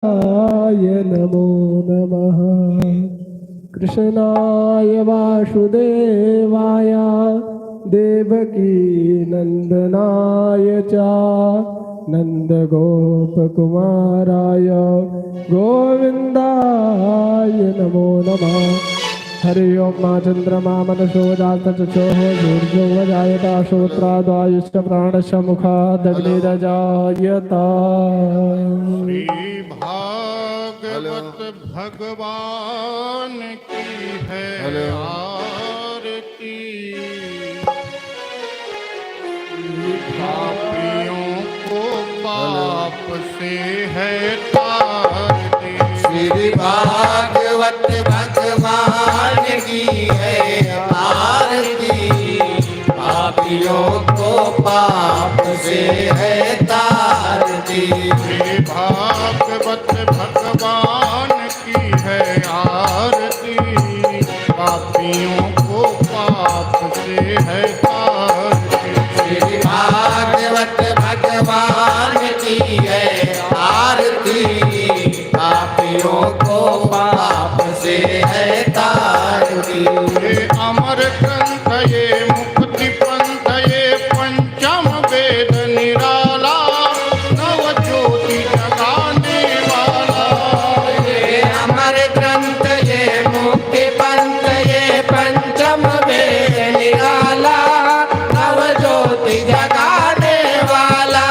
नमो नमः। कृष्णाय वासुदेवाय देवकी नंदनाय च नंदगोपकुमाराय गोविन्दाय नमो नमः। हरि ओम मा चंद्रमा मनसो जातचक्षुः सूर्यो वजायता श्रोत्राद्वायुश्च प्राणश्च मुखादग्निरजायत। श्री भागवत भगवान की है आरती। पापियों को पाप से है तारती। श्री भागवत भगवान की है आरती। पापियों को पाप से है तारती। श्री भागवत भगवान की है आरती। पापियों को पाप से है तारती। श्री भागवत भगवान की है आरती। पापियों को पाप से है तारती। ये अमर ग्रंथ ये मुक्ति पंथ ये पंचम वेद निराला नव ज्योति जगाने वाला। ये अमर ग्रंथ ये मुक्ति पंथ ये पंचम वेद निराला नव ज्योति जगाने वाला।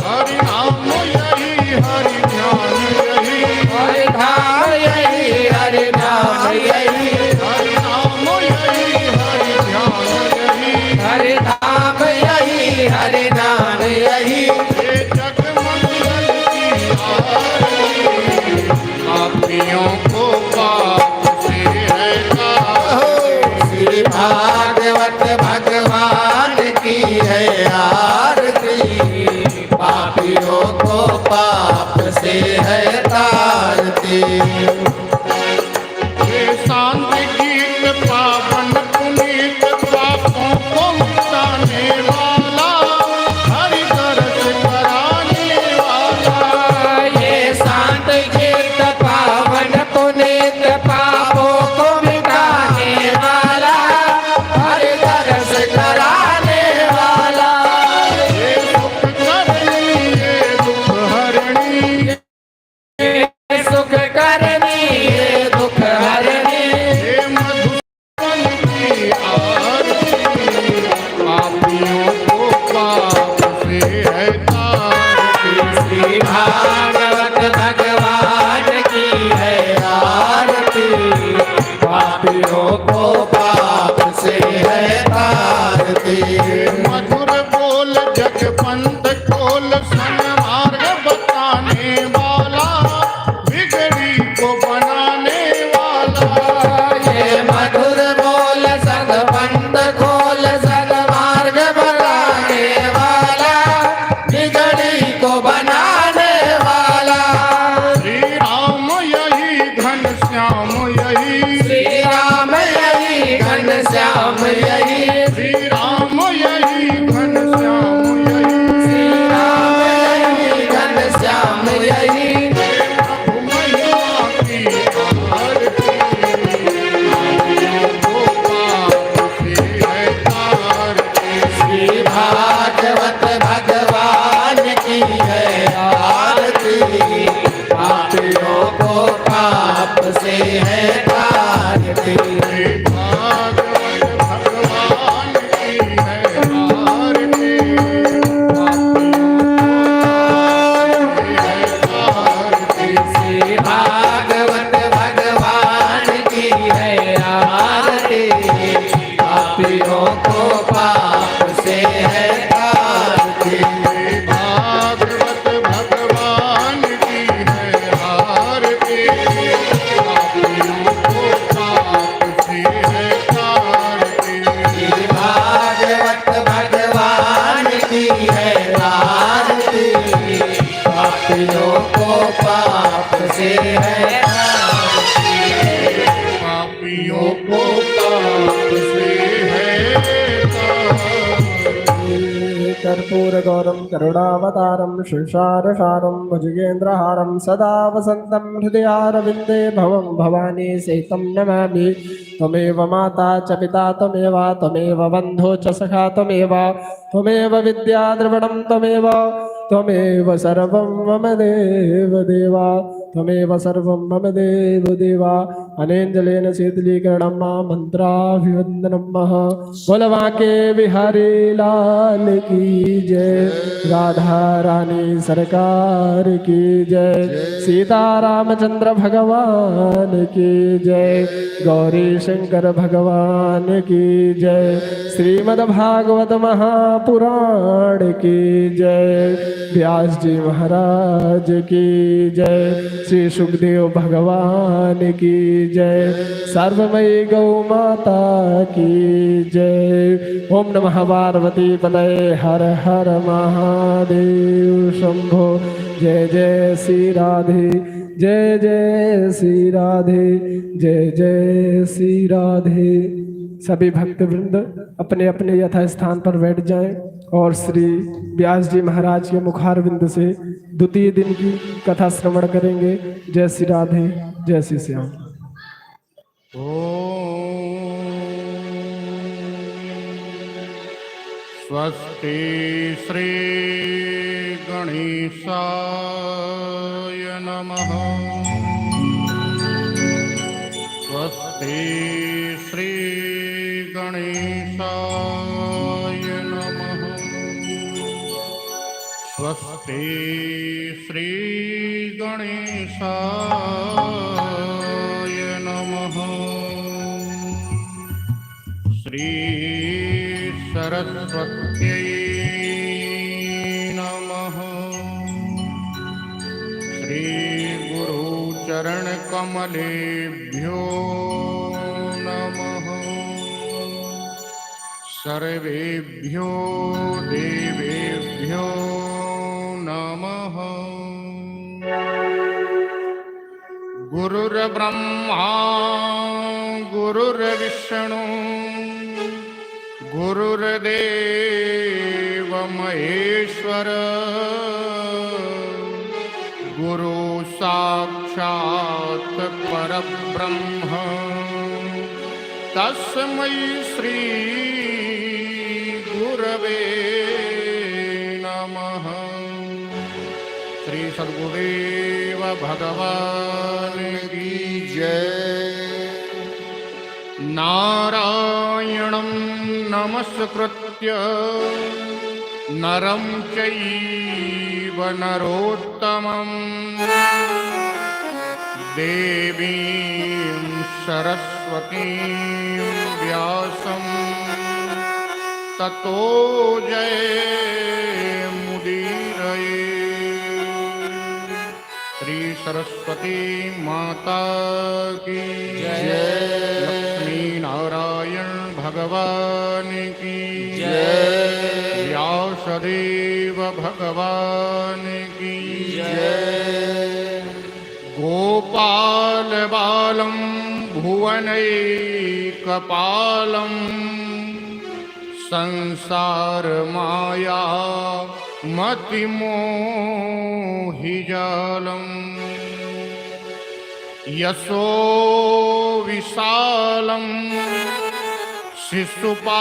हरि नाम यही हरि ध्यान यही हरि धाम यही हरि नाम यही हरि नाम यही हरि ध्यान यही। हरि धाम यही हरि नाम यही। ये जग मंगल की आरती। पापियों को पाप से है तारती। श्री भागवत भगवान की है आरती। पापियों को पाप से है तारती। ये शांत गीत पावन पुनीत पापों को मिटाने वाला हरि दर्श कराने वाला। ये शांत गीत पावन पुनीत पापों को मिटाने वाला हरि दर्श कराने वाला। ये सुख करनी ये दुख हरणी। ये सुख करनी ये दुख हरनी। ये मधुबन की आरती। पापियों को पाप से है तारती। श्री भागवत भगवान की है आरती। पापियों को पाप से है तारती। मधुर बोल जगपंत खोल सन्मार्ग बताने वाला बिगड़ी को बनाने वाला। ये मधुर बोल सदबंद खोल सदमार्ग बनाने वाला बिगड़ी को बनाने वाला। श्री राम यही घन श्याम यही। श्री राम यही घन श्याम यही। श्री राम यही घन श्याम यही। श्री राम यही घन श्याम यही। प्रभु महिमा की आरती। पापियों को पाप से है तारती। श्री भागवत भगवान की है आरती। पापियों को पाप से है तारती। श्री भागवत भगवान की है आरती। श्री भागवत भगवान की है आरती। पापियों को पाप से है तारती। भागवत भगवान की है आरती। पापियों को पाप से है तारती। श्री भागवत भगवान की है आरती। पापियों को पाप से है तारती। पापियों को पाप से है तारती। कर्पूरगौरं करुणावतारं संसारसारं भुजगेन्द्रहारं सदा वसन्तं हृदयारविन्दे भवं भवानी सहितं नमामि। त्वमेव माता च पिता त्वमेव बन्धो च सखा त्वमेव विद्या द्रविणं त्वमेव सर्वं मम देवा त्वमेव सर्वं मम देवा। अनेञ्जलेन शीतलीकरणं मन्त्राभिवन्दनं बोलवा के बिहारी लाल की जय, राधा रानी सरकार की जय, सीता रामचंद्र भगवान की जय, गौरी शंकर भगवान की जय, श्रीमद्भागवत महापुराण की जय, व्यास जी महाराज की जय, श्री सुखदेव भगवान की जय, सर्वमयी गौ माता की जय। ओम नमः पार्वती पतये हर हर महादेव शंभो। जय जय श्री राधे, जय जय श्री राधे, जय जय श्री राधे। सभी भक्तवृंद अपने अपने यथा स्थान पर बैठ जाएं और श्री व्यास जी महाराज के मुखारविंद से द्वितीय दिन की कथा श्रवण करेंगे। जय श्री राधे, जय श्री श्याम। स्वस्ति श्री गणेशाय नमः। स्वस्ति श्री गणेशाय नमः। स्वस्ति श्री गणेशाय नमः। श्री सरस्वत्यै नमः। श्री गुरुचरणकमलेभ्यो नमः। सर्वेभ्यो देवेभ्यो नमः। गुरुर्ब्रह्मा गुरुर्विष्णु गुरुर्देव महेश्वर गुरु साक्षात् परब्रह्म तस्मै श्री गुरवे नमः। श्री सद्गुरुदेव भगवान की जय। नारायणं नमस्कृत्य नरं चैव नरोत्तमं देवीं सरस्वतीं व्यासं ततो जयमुदीरये। श्री सरस्वती माता की जय। लक्ष्मी नारायण भगवान की जय। व्यासदेव भगवान की जय। गोपाल बालं भुवनैकपालं संसार माया मतिमोहिजालम् यशो विशालं शिशुपालकालं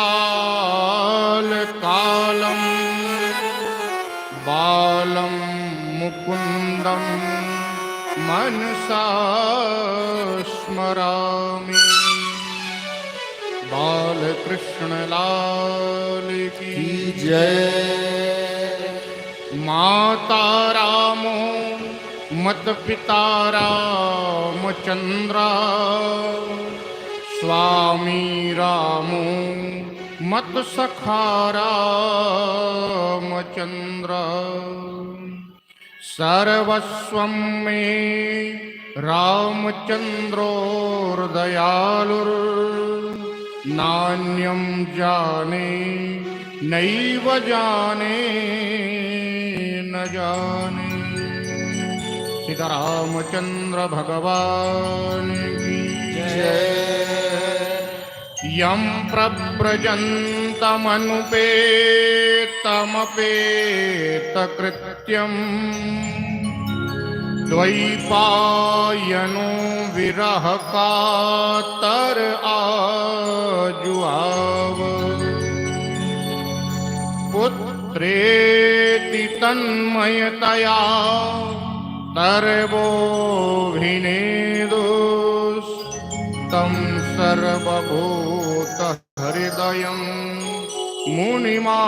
बालं मुकुन्दं मनसा स्मरामि। बालकृष्ण लाल की जय। माता रामो मत पिता रामचंद्रा स्वामी रामो मत सखा रामचंद्र सर्वस्वं मे रामचंद्रोर्दयालुर्नान्यं जाने नैव जाने न जाने। सीतारामचंद्र भगवान की जय। यं प्रव्रजन्तमनुपेतमपेतकृत्यम् द्वैपायनो विरह कातर आजुआव पुत्रेति तन्मयतया सर्वोऽभिनेदुस् तं सर्वभूतहृदयं मुनिमानतोऽस्मि।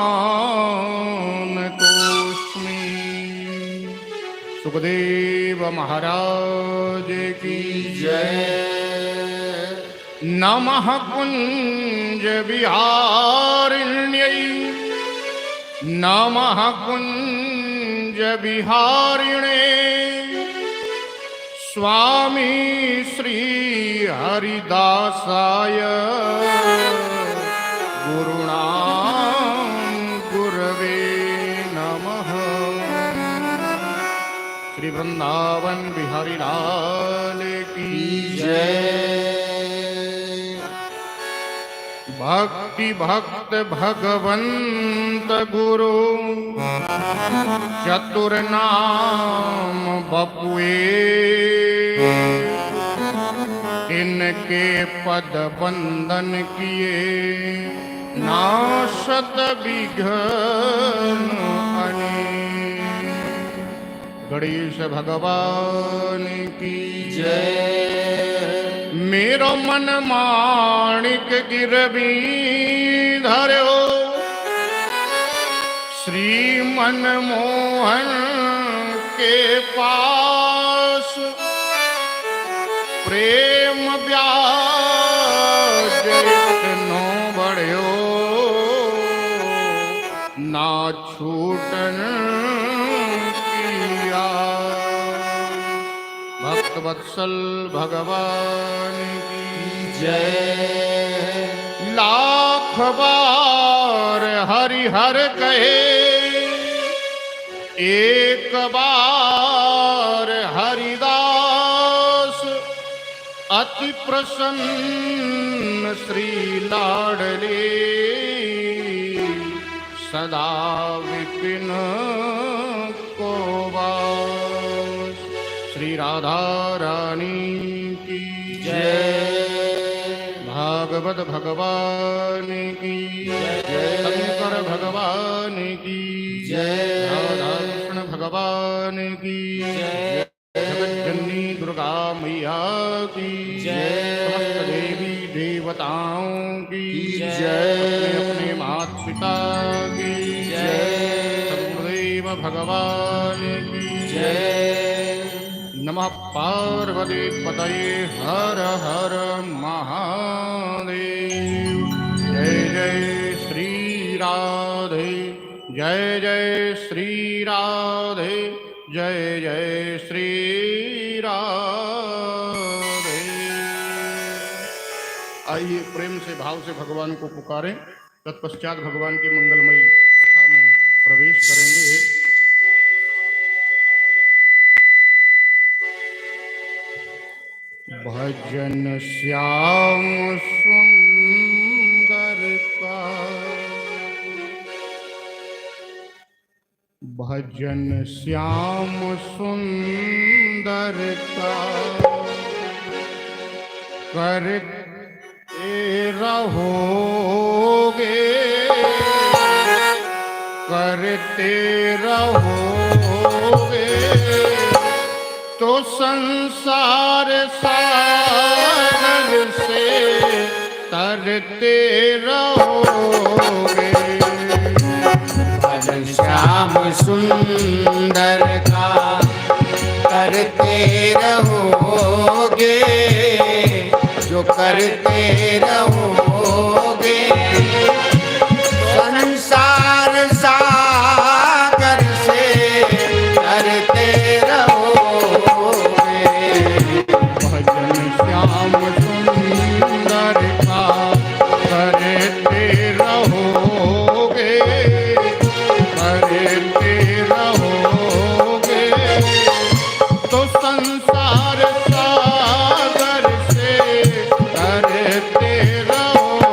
सुखदेव महाराज की जय। नमः कुंज विहारिण्यै नमः कुंज विहारिणे स्वामी श्री हरिदासाय गुरुणां गुरवे नमः। श्री वृंदावन बिहारी लाल की जय। भक्ति भक्त भगवंत गुरु चतुर नाम बपुए इनके पद बंदन किए नाशत विघ्न अनेक। गणेश भगवान की जय। मेरो मन माणिक गिरवी धर्यो श्री मनमोहन के पास प्रेम ब्याज इतनो बढ़्यो ना छूटन किया। भक्त वत्सल भगवान की जय। लाख बार हरिहर कहे एक बार हरिदास अति प्रसन्न श्री लाडले सदा विपिन को वास। श्री राधा रानी की जय। भागवत भगवान की जय। शंकर भगवान की जय। राधा कृष्ण भगवान की जय। जगज्जननी दुर्गा मैया की जय। समस्त देवी देवताओं की जय। अपने अपने माता पिता की जय। सद्गुरुदेव भगवान की जय। नमः पार्वती पतये हर हर महादेव। जय जय श्री राधे जय जय श्री राधे जय जय श्री राधे। आइए प्रेम से भाव से भगवान को पुकारें, तत्पश्चात भगवान की मंगलमयी कथा में प्रवेश करेंगे। भजन श्याम सुंदर का भजन श्याम सुंदर का करते रहोगे करते रहोगे तो संसार सागर से तरते रहोगे। भजन श्याम सुंदर का करते रहोगे जो करते रहोगे संसार सागर से तरते रहोगे। भजन श्याम सुंदर का करते रहोगे करते रहोगे तो संसार सागर से तरते रहोगे।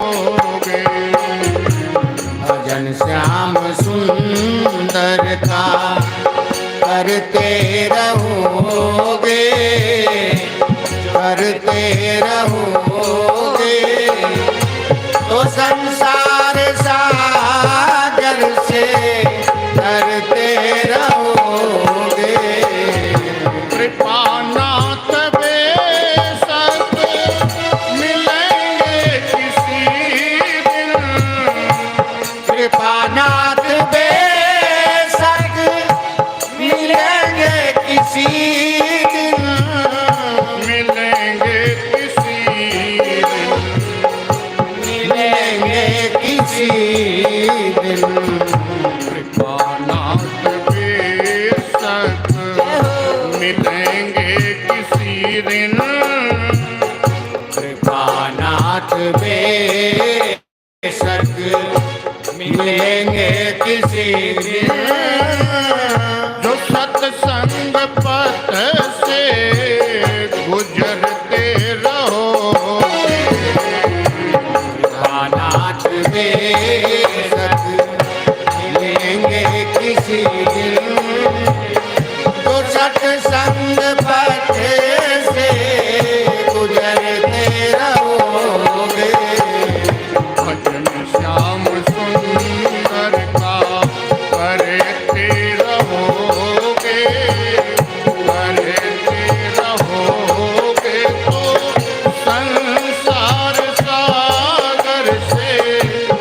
करते रहोगे, करते रहोगे तो संसार सागर से करते रहोगे। कृपानाथ बेशक मिलेंगे किसी दिन, कृपानाथ बेशक मिलेंगे किसी दिन, मिलेंगे किसी दिन, मिलेंगे किसी दिन। कृपानाथ बेशक मिलेंगे किसी दिन, कृपानाथ बेशक मिलेंगे किसी दिन। जो सत्संग पथ से गुजरते रहोगे, कृपानाथ बेशक मिलेंगे किसी दिन। जो सत्संग पथ से गुजरते रहोगे, भजन श्याम सुंदर का करते रहोगे, करते रहोगे तो संसार सागर से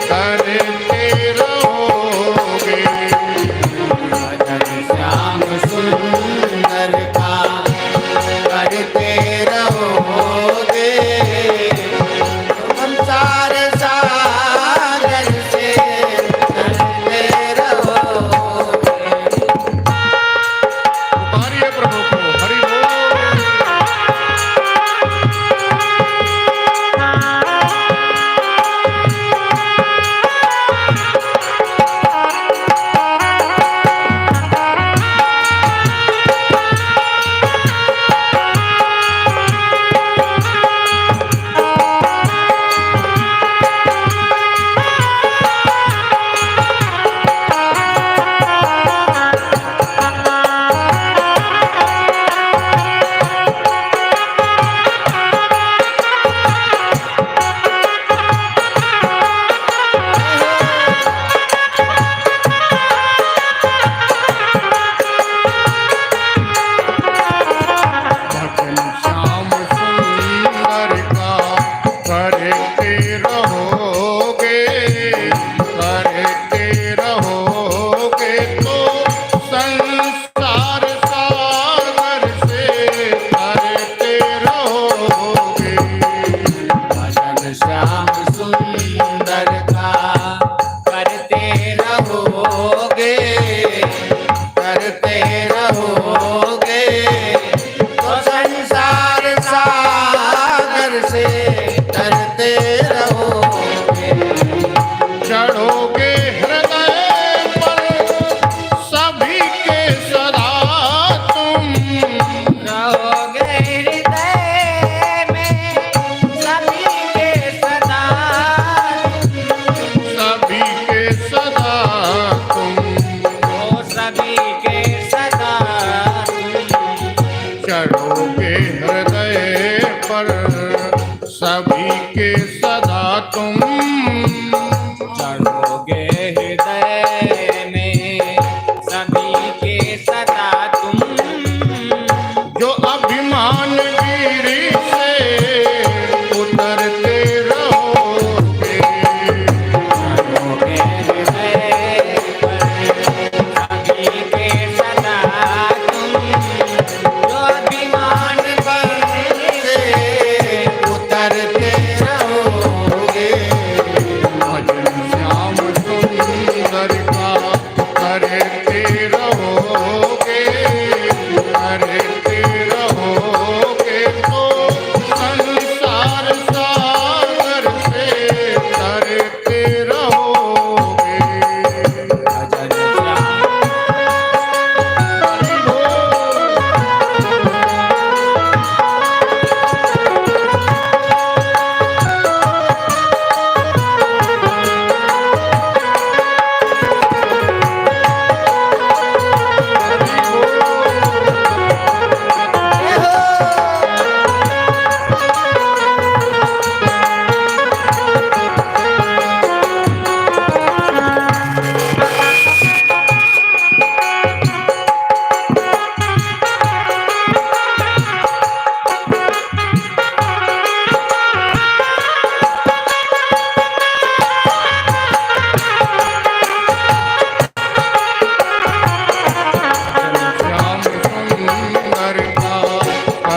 करते रहोगे। भजन श्याम सुंदर का करते रहोगे, संसार सागर से करते रहोगे। पुकारिए प्रभु को, हरि बोल। भजन श्याम सुंदर का करते रहोगे, करते रहोगे तो संसार सागर से करते रहोगे। भजन श्याम सुंदर का करते रहोगे, करते रहोगे तो संसार सागर से करते रहोगे। चढ़ोगे हृदय पर सभी के सदा तुम, रहोगे हृदय में सभी के सदा, सभी के सदा तुम, ओ सभी के सदा। चढ़ोगे हृदय पर सभी के सदा तुम, चढ़ोगे हृदय में सभी के सदा तुम। जो अभिमान गिरी से उतरते रहोगे, चढ़ोगे हृदय पर सभी के सदा तुम। जो अभिमान पर से उतरते रहोगे,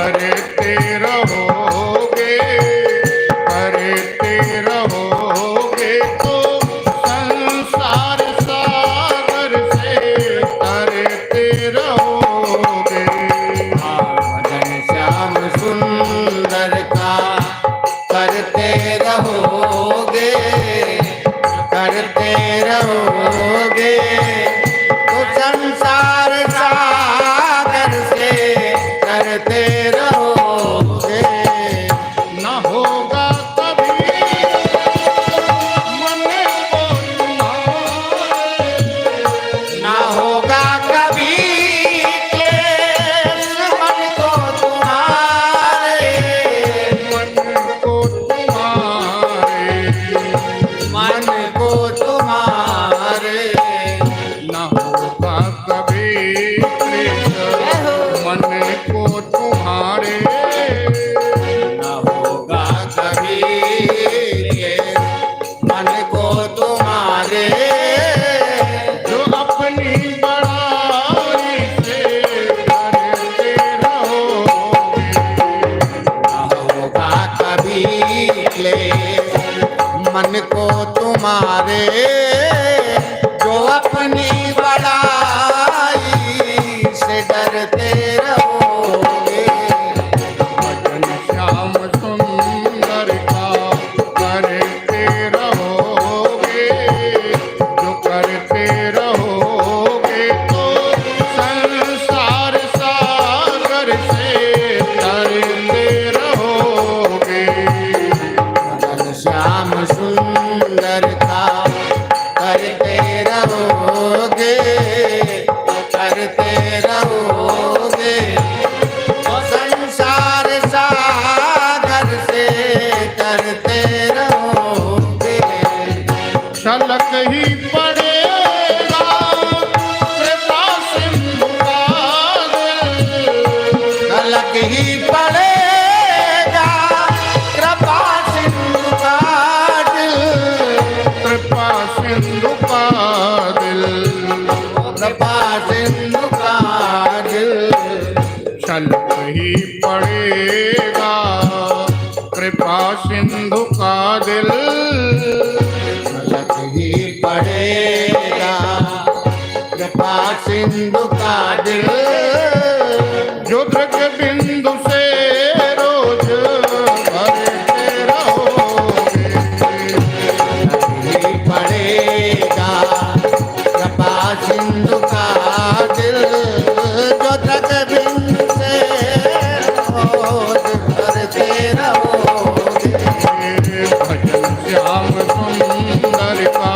करते रहोगे तो संसार सागर से तरते रहोगे। भजन श्याम सुंदर का करते रहोगे तो संसार सागर से करते रहोगे। न होगा कभी मन को तुम्हारे, ना होगा कभी क्लेश मन को तुम्हारे, मन को तुम्हारे, मन को तुम्हारे। न होगा कभी क्लेश मन को तुम्हारे। ना होगा कभी क्लेश मन को तुम्हारे। जो अपनी बड़ाई से करते रहोगे, ना होगा कभी क्लेश मन को तुम्हारे। जो अपनी बड़ाई से डरते रहोगे। भजन श्याम सुंदर का करते रहोगे, जो करते रहोगे तो संसार सागर से तरते रहोगे। भजन श्याम सुंदर का करते रहोगे तो संसार सागर से तरते रहोगे। छलक ही पड़ेगा कृपा सिंधु का दिल, झलक ही पड़ेगा कृपा सिंधु का दिल। कृपा सिंधु का दिल, कृपा सिंधु का दिल। छलक ही पड़ेगा कृपा सिंधु का दिल। झलक ही पड़ेगा कृपा सिंधु का दिल। जो दृग बिंदु से रोज भरते रहोगे, ही पड़ेगा कृपा सिंधु का दिल। जो तक बिंदु से रोज भरते रहोगे। भजन श्याम सुंदर का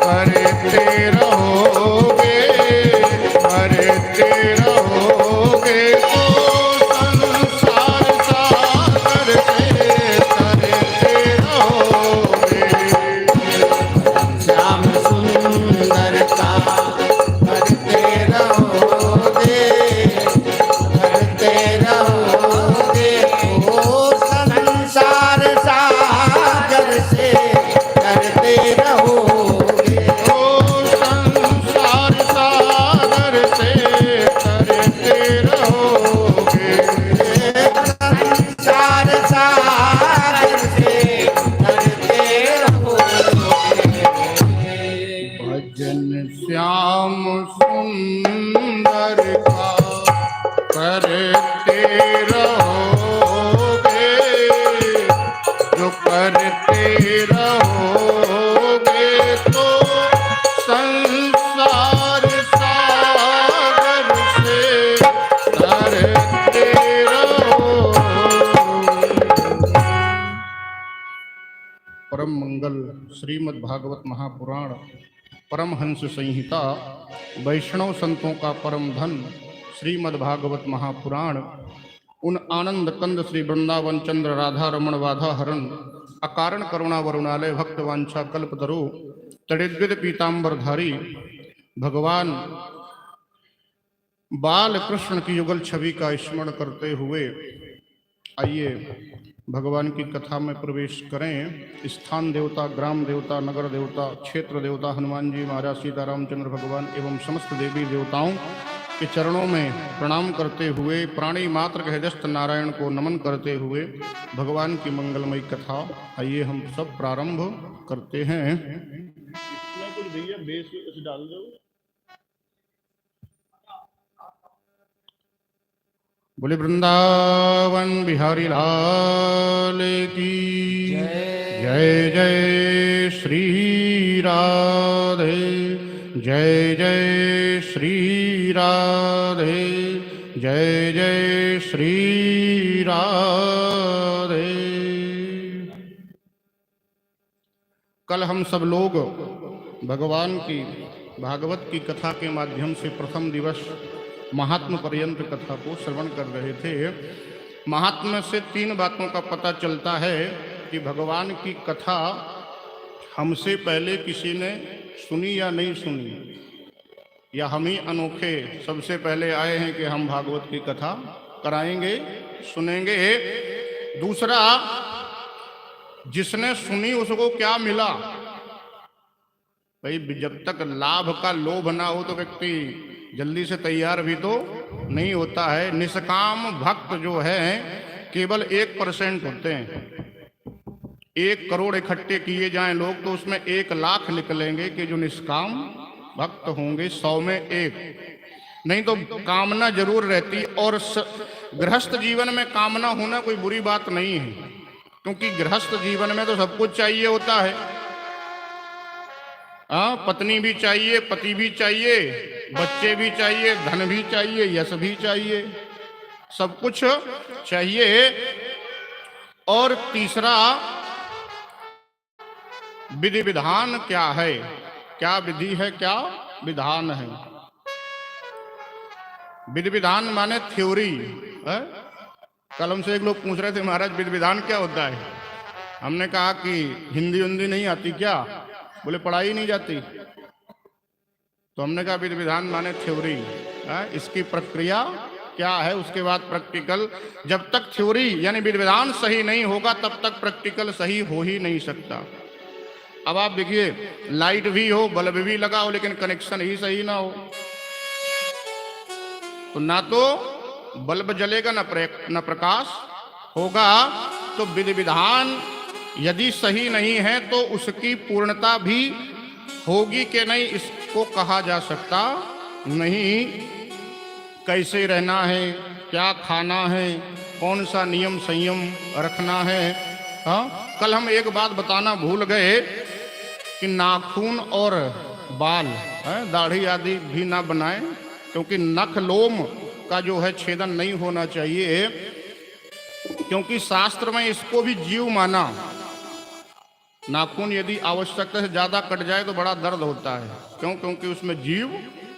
करते रहोगे तो संसार सागर से तरते रहोगे। श्याम सुंदर का करते रहोगे तो संसार सागर से करते रहोगे। तो संसार सागर से तरते रहोगे। संसार सागर से करते रहोगे। भजन श्याम सुंदर का करते रहोगे, जो करते रहोगे तो संसार सागर से तरते रहोगे। परम मंगल श्रीमद् भागवत महापुराण परमहंस संहिता वैष्णव संतों का परम धन श्रीमद् भागवत महापुराण उन आनंद कंद श्री वृंदावन चंद्र राधा रमण वाधा हरण अकारण करुणा वरुणालय भक्त वांछा कल्पतरु तड़िद्विद पीतांबरधारी भगवान बाल कृष्ण की युगल छवि का स्मरण करते हुए आइए भगवान की कथा में प्रवेश करें। स्थान देवता, ग्राम देवता, नगर देवता, क्षेत्र देवता, हनुमान जी महाराज, सीतारामचंद्र भगवान एवं समस्त देवी देवताओं के चरणों में प्रणाम करते हुए, प्राणी मात्र के हृदयस्थ नारायण को नमन करते हुए भगवान की मंगलमयी कथा आइए हम सब प्रारंभ करते हैं। इसमें कुछ भैया बेस डाल दो। बोले वृंदावन बिहारी लाल की जय। जय श्री राधे, जय जय श्री राधे, जय जय श्री राधे। कल हम सब लोग भगवान की भागवत की कथा के माध्यम से प्रथम दिवस महात्म पर्यंत कथा को श्रवण कर रहे थे। महात्म से 3 बातों का पता चलता है कि भगवान की कथा हमसे पहले किसी ने सुनी या नहीं सुनी, या हम ही अनोखे सबसे पहले आए हैं कि हम भागवत की कथा कराएंगे, सुनेंगे। दूसरा, जिसने सुनी उसको क्या मिला? भाई जब तक लाभ का लोभ ना हो तो व्यक्ति जल्दी से तैयार भी तो नहीं होता है। निष्काम भक्त जो है केवल 1% होते हैं। 1 करोड़ इकट्ठे किए जाएं लोग तो उसमें 1 लाख निकलेंगे कि जो निष्काम भक्त होंगे, 100 में 1। नहीं तो कामना जरूर रहती। और गृहस्थ जीवन में कामना होना कोई बुरी बात नहीं है, क्योंकि गृहस्थ जीवन में तो सब कुछ चाहिए होता है। पत्नी भी चाहिए, पति भी चाहिए, बच्चे भी चाहिए, धन भी चाहिए, यश भी चाहिए, सब कुछ चाहिए। और तीसरा, विधि विधान क्या है, क्या विधि है, क्या विधान है। विधि विधान माने थ्योरी है। कल हमसे एक लोग पूछ रहे थे, महाराज विधि विधान क्या होता है? हमने कहा कि हिंदी हिंदी नहीं आती क्या? बोले पढ़ाई नहीं जाती। तो हमने कहा विधि विधान माने थ्योरी है, इसकी प्रक्रिया क्या है, उसके बाद प्रैक्टिकल। जब तक थ्योरी यानी विधि विधान सही नहीं होगा तब तक प्रैक्टिकल सही हो ही नहीं सकता। अब आप देखिए, लाइट भी हो, बल्ब भी लगा हो, लेकिन कनेक्शन ही सही ना हो तो ना तो बल्ब जलेगा न प्रकाश होगा। तो विधि विधान यदि सही नहीं है तो उसकी पूर्णता भी होगी कि नहीं, इसको कहा जा सकता नहीं। कैसे रहना है, क्या खाना है, कौन सा नियम संयम रखना है। कल हम एक बात बताना भूल गए कि नाखून और बाल, दाढ़ी आदि भी ना बनाएं, क्योंकि नख लोम का जो है छेदन नहीं होना चाहिए, क्योंकि शास्त्र में इसको भी जीव माना। नाखून यदि आवश्यकता से ज्यादा कट जाए तो बड़ा दर्द होता है। क्यों? क्योंकि उसमें जीव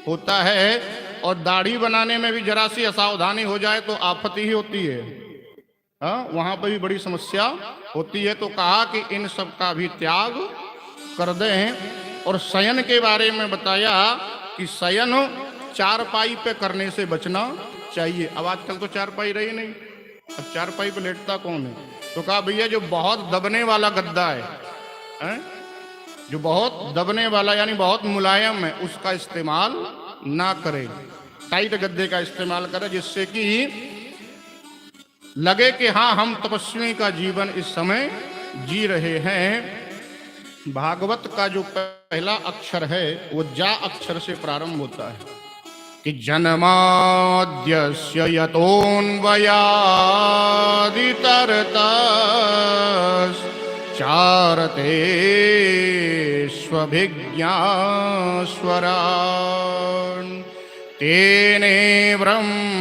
होता है। और दाढ़ी बनाने में भी जरा सी असावधानी हो जाए तो आफत ही होती है। वहां पर भी बड़ी समस्या होती है। तो कहा कि इन सब का भी त्याग कर दें। और शयन के बारे में बताया कि शयन 4पाई पे करने से बचना चाहिए। अब आजकल तो 4पाई रही नहीं, अब 4पाई पे लेटता कौन है? तो कहा भैया जो बहुत दबने वाला गद्दा है, जो बहुत दबने वाला यानी बहुत मुलायम है, उसका इस्तेमाल ना करे। टाइट गद्दे का इस्तेमाल करे, जिससे कि लगे कि हाँ हम तपस्वी का जीवन इस समय जी रहे हैं। भागवत का जो पहला अक्षर है वो जा अक्षर से प्रारंभ होता है कि जन्माद्यस्य यतोऽन्वयादितरतश्चारते स्वभिज्ञास्वरान् तेने ब्रह्महृदाय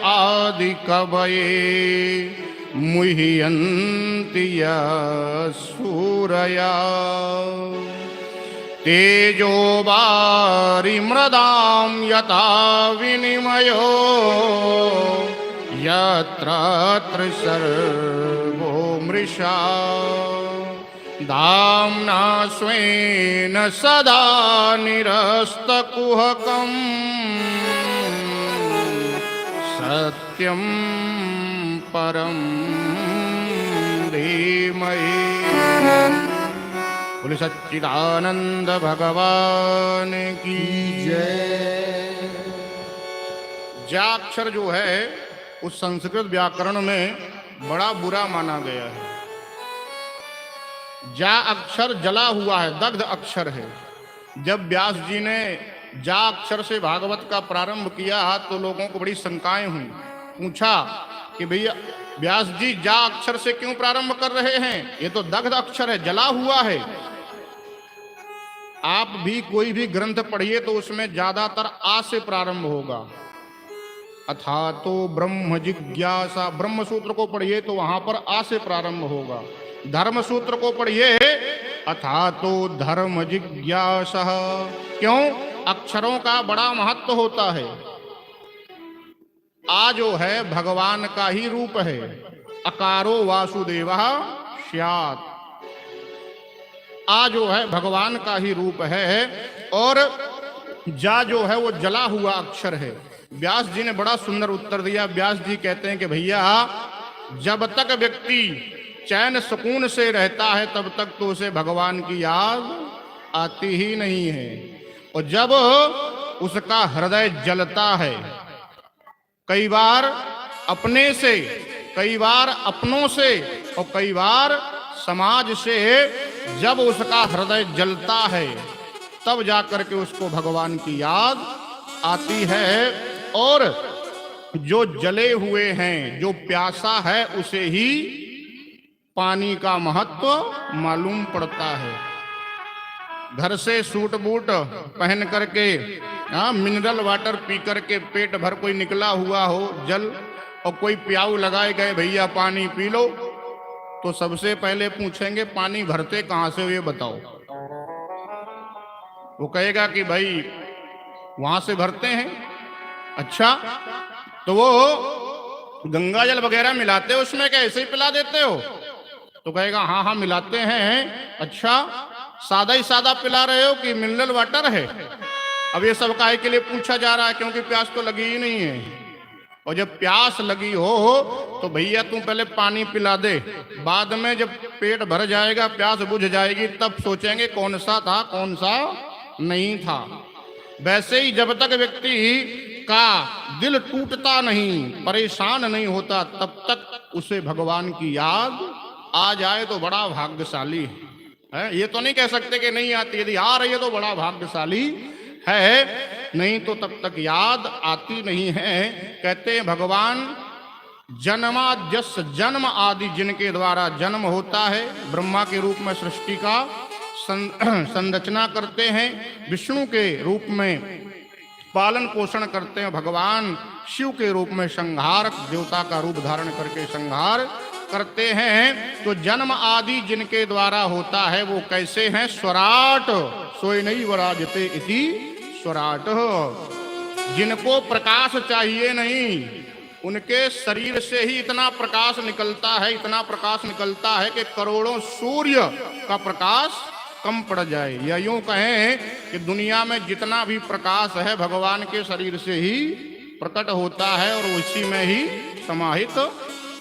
आदिकवये मुह्यन्ति सूरया तेजो वारिमृदां यथा विनिमयो यत्र सर्वो मृषा धाम्ना स्वेन सदा निरस्तकुहकं सत्यं परं धीमहि। बोले सच्चिदानंद भगवान की जय। जाक्षर जो है उस संस्कृत व्याकरण में बड़ा बुरा माना गया है। जा अक्षर जला हुआ है, दग्ध अक्षर है। जब व्यास जी ने जा अक्षर से भागवत का प्रारंभ किया तो लोगों को बड़ी शंकाएं हुई। पूछा कि भैया व्यास जी जा अक्षर से क्यों प्रारंभ कर रहे हैं, ये तो दग्ध अक्षर है, जला हुआ है। आप भी कोई भी ग्रंथ पढ़िए तो उसमें ज्यादातर आ से प्रारंभ होगा। अथा तो ब्रह्म जिज्ञासा, ब्रह्म सूत्र को पढ़िए तो वहां पर आ से प्रारंभ होगा। धर्म सूत्र को पढ़िए अथा तो धर्म जिज्ञासा। क्यों? अक्षरों का बड़ा महत्व होता है। आ जो है भगवान का ही रूप है। अकारो वासुदेवः स्यात्। आ जो है भगवान का ही रूप है और जा जो है वो जला हुआ अक्षर है। व्यास जी ने बड़ा सुंदर उत्तर दिया। व्यास जी कहते हैं कि भैया जब तक व्यक्ति चैन सुकून से रहता है तब तक तो उसे भगवान की याद आती ही नहीं है। और जब उसका हृदय जलता है, कई बार अपने से, कई बार अपनों से और कई बार समाज से, जब उसका हृदय जलता है तब जाकर के उसको भगवान की याद आती है। और जो जले हुए हैं, जो प्यासा है, उसे ही पानी का महत्व मालूम पड़ता है। घर से सूट बूट पहन करके मिनरल वाटर पी करके पेट भर कोई निकला हुआ हो जल, और कोई प्याऊ लगाए गए भैया पानी पी लो, तो सबसे पहले पूछेंगे पानी भरते कहां से हो ये बताओ। वो कहेगा कि भाई वहां से भरते हैं। अच्छा, तो वो गंगा जल वगैरह मिलाते हो उसमें, क्या ऐसे ही पिला देते हो? तो कहेगा हाँ हाँ मिलाते हैं। अच्छा, सादा ही सादा पिला रहे हो कि मिनरल वाटर है? अब ये सब काहे के लिए पूछा जा रहा है? क्योंकि प्यास तो लगी ही नहीं है। और जब प्यास लगी हो तो भैया तू पहले पानी पिला दे, बाद में जब पेट भर जाएगा, प्यास बुझ जाएगी, तब सोचेंगे कौन सा था कौन सा नहीं था। वैसे ही जब तक व्यक्ति का दिल टूटता नहीं, परेशान नहीं होता, तब तक उसे भगवान की याद आ जाए तो बड़ा भाग्यशाली है। ये तो नहीं कह सकते कि नहीं आती, यदि आ रही है तो बड़ा भाग्यशाली है, नहीं तो तब तक याद आती नहीं है। कहते हैं भगवान जन्माद्यस, जन्म आदि जिनके द्वारा जन्म होता है, ब्रह्मा के रूप में सृष्टि का संरचना करते हैं, विष्णु के रूप में पालन पोषण करते हैं, भगवान शिव के रूप में संहारक, देवता का रूप धारण करके संहार करते हैं। तो जन्म आदि जिनके द्वारा होता है वो कैसे हैं? स्वराट, सोई नहीं वराजते इति स्वराट। जिनको प्रकाश चाहिए नहीं, उनके शरीर से ही इतना प्रकाश निकलता है, इतना प्रकाश निकलता है कि करोड़ों सूर्य का प्रकाश कम पड़ जाए। या यूं कहें कि दुनिया में जितना भी प्रकाश है भगवान के शरीर से ही प्रकट होता है और उसी में ही समाहित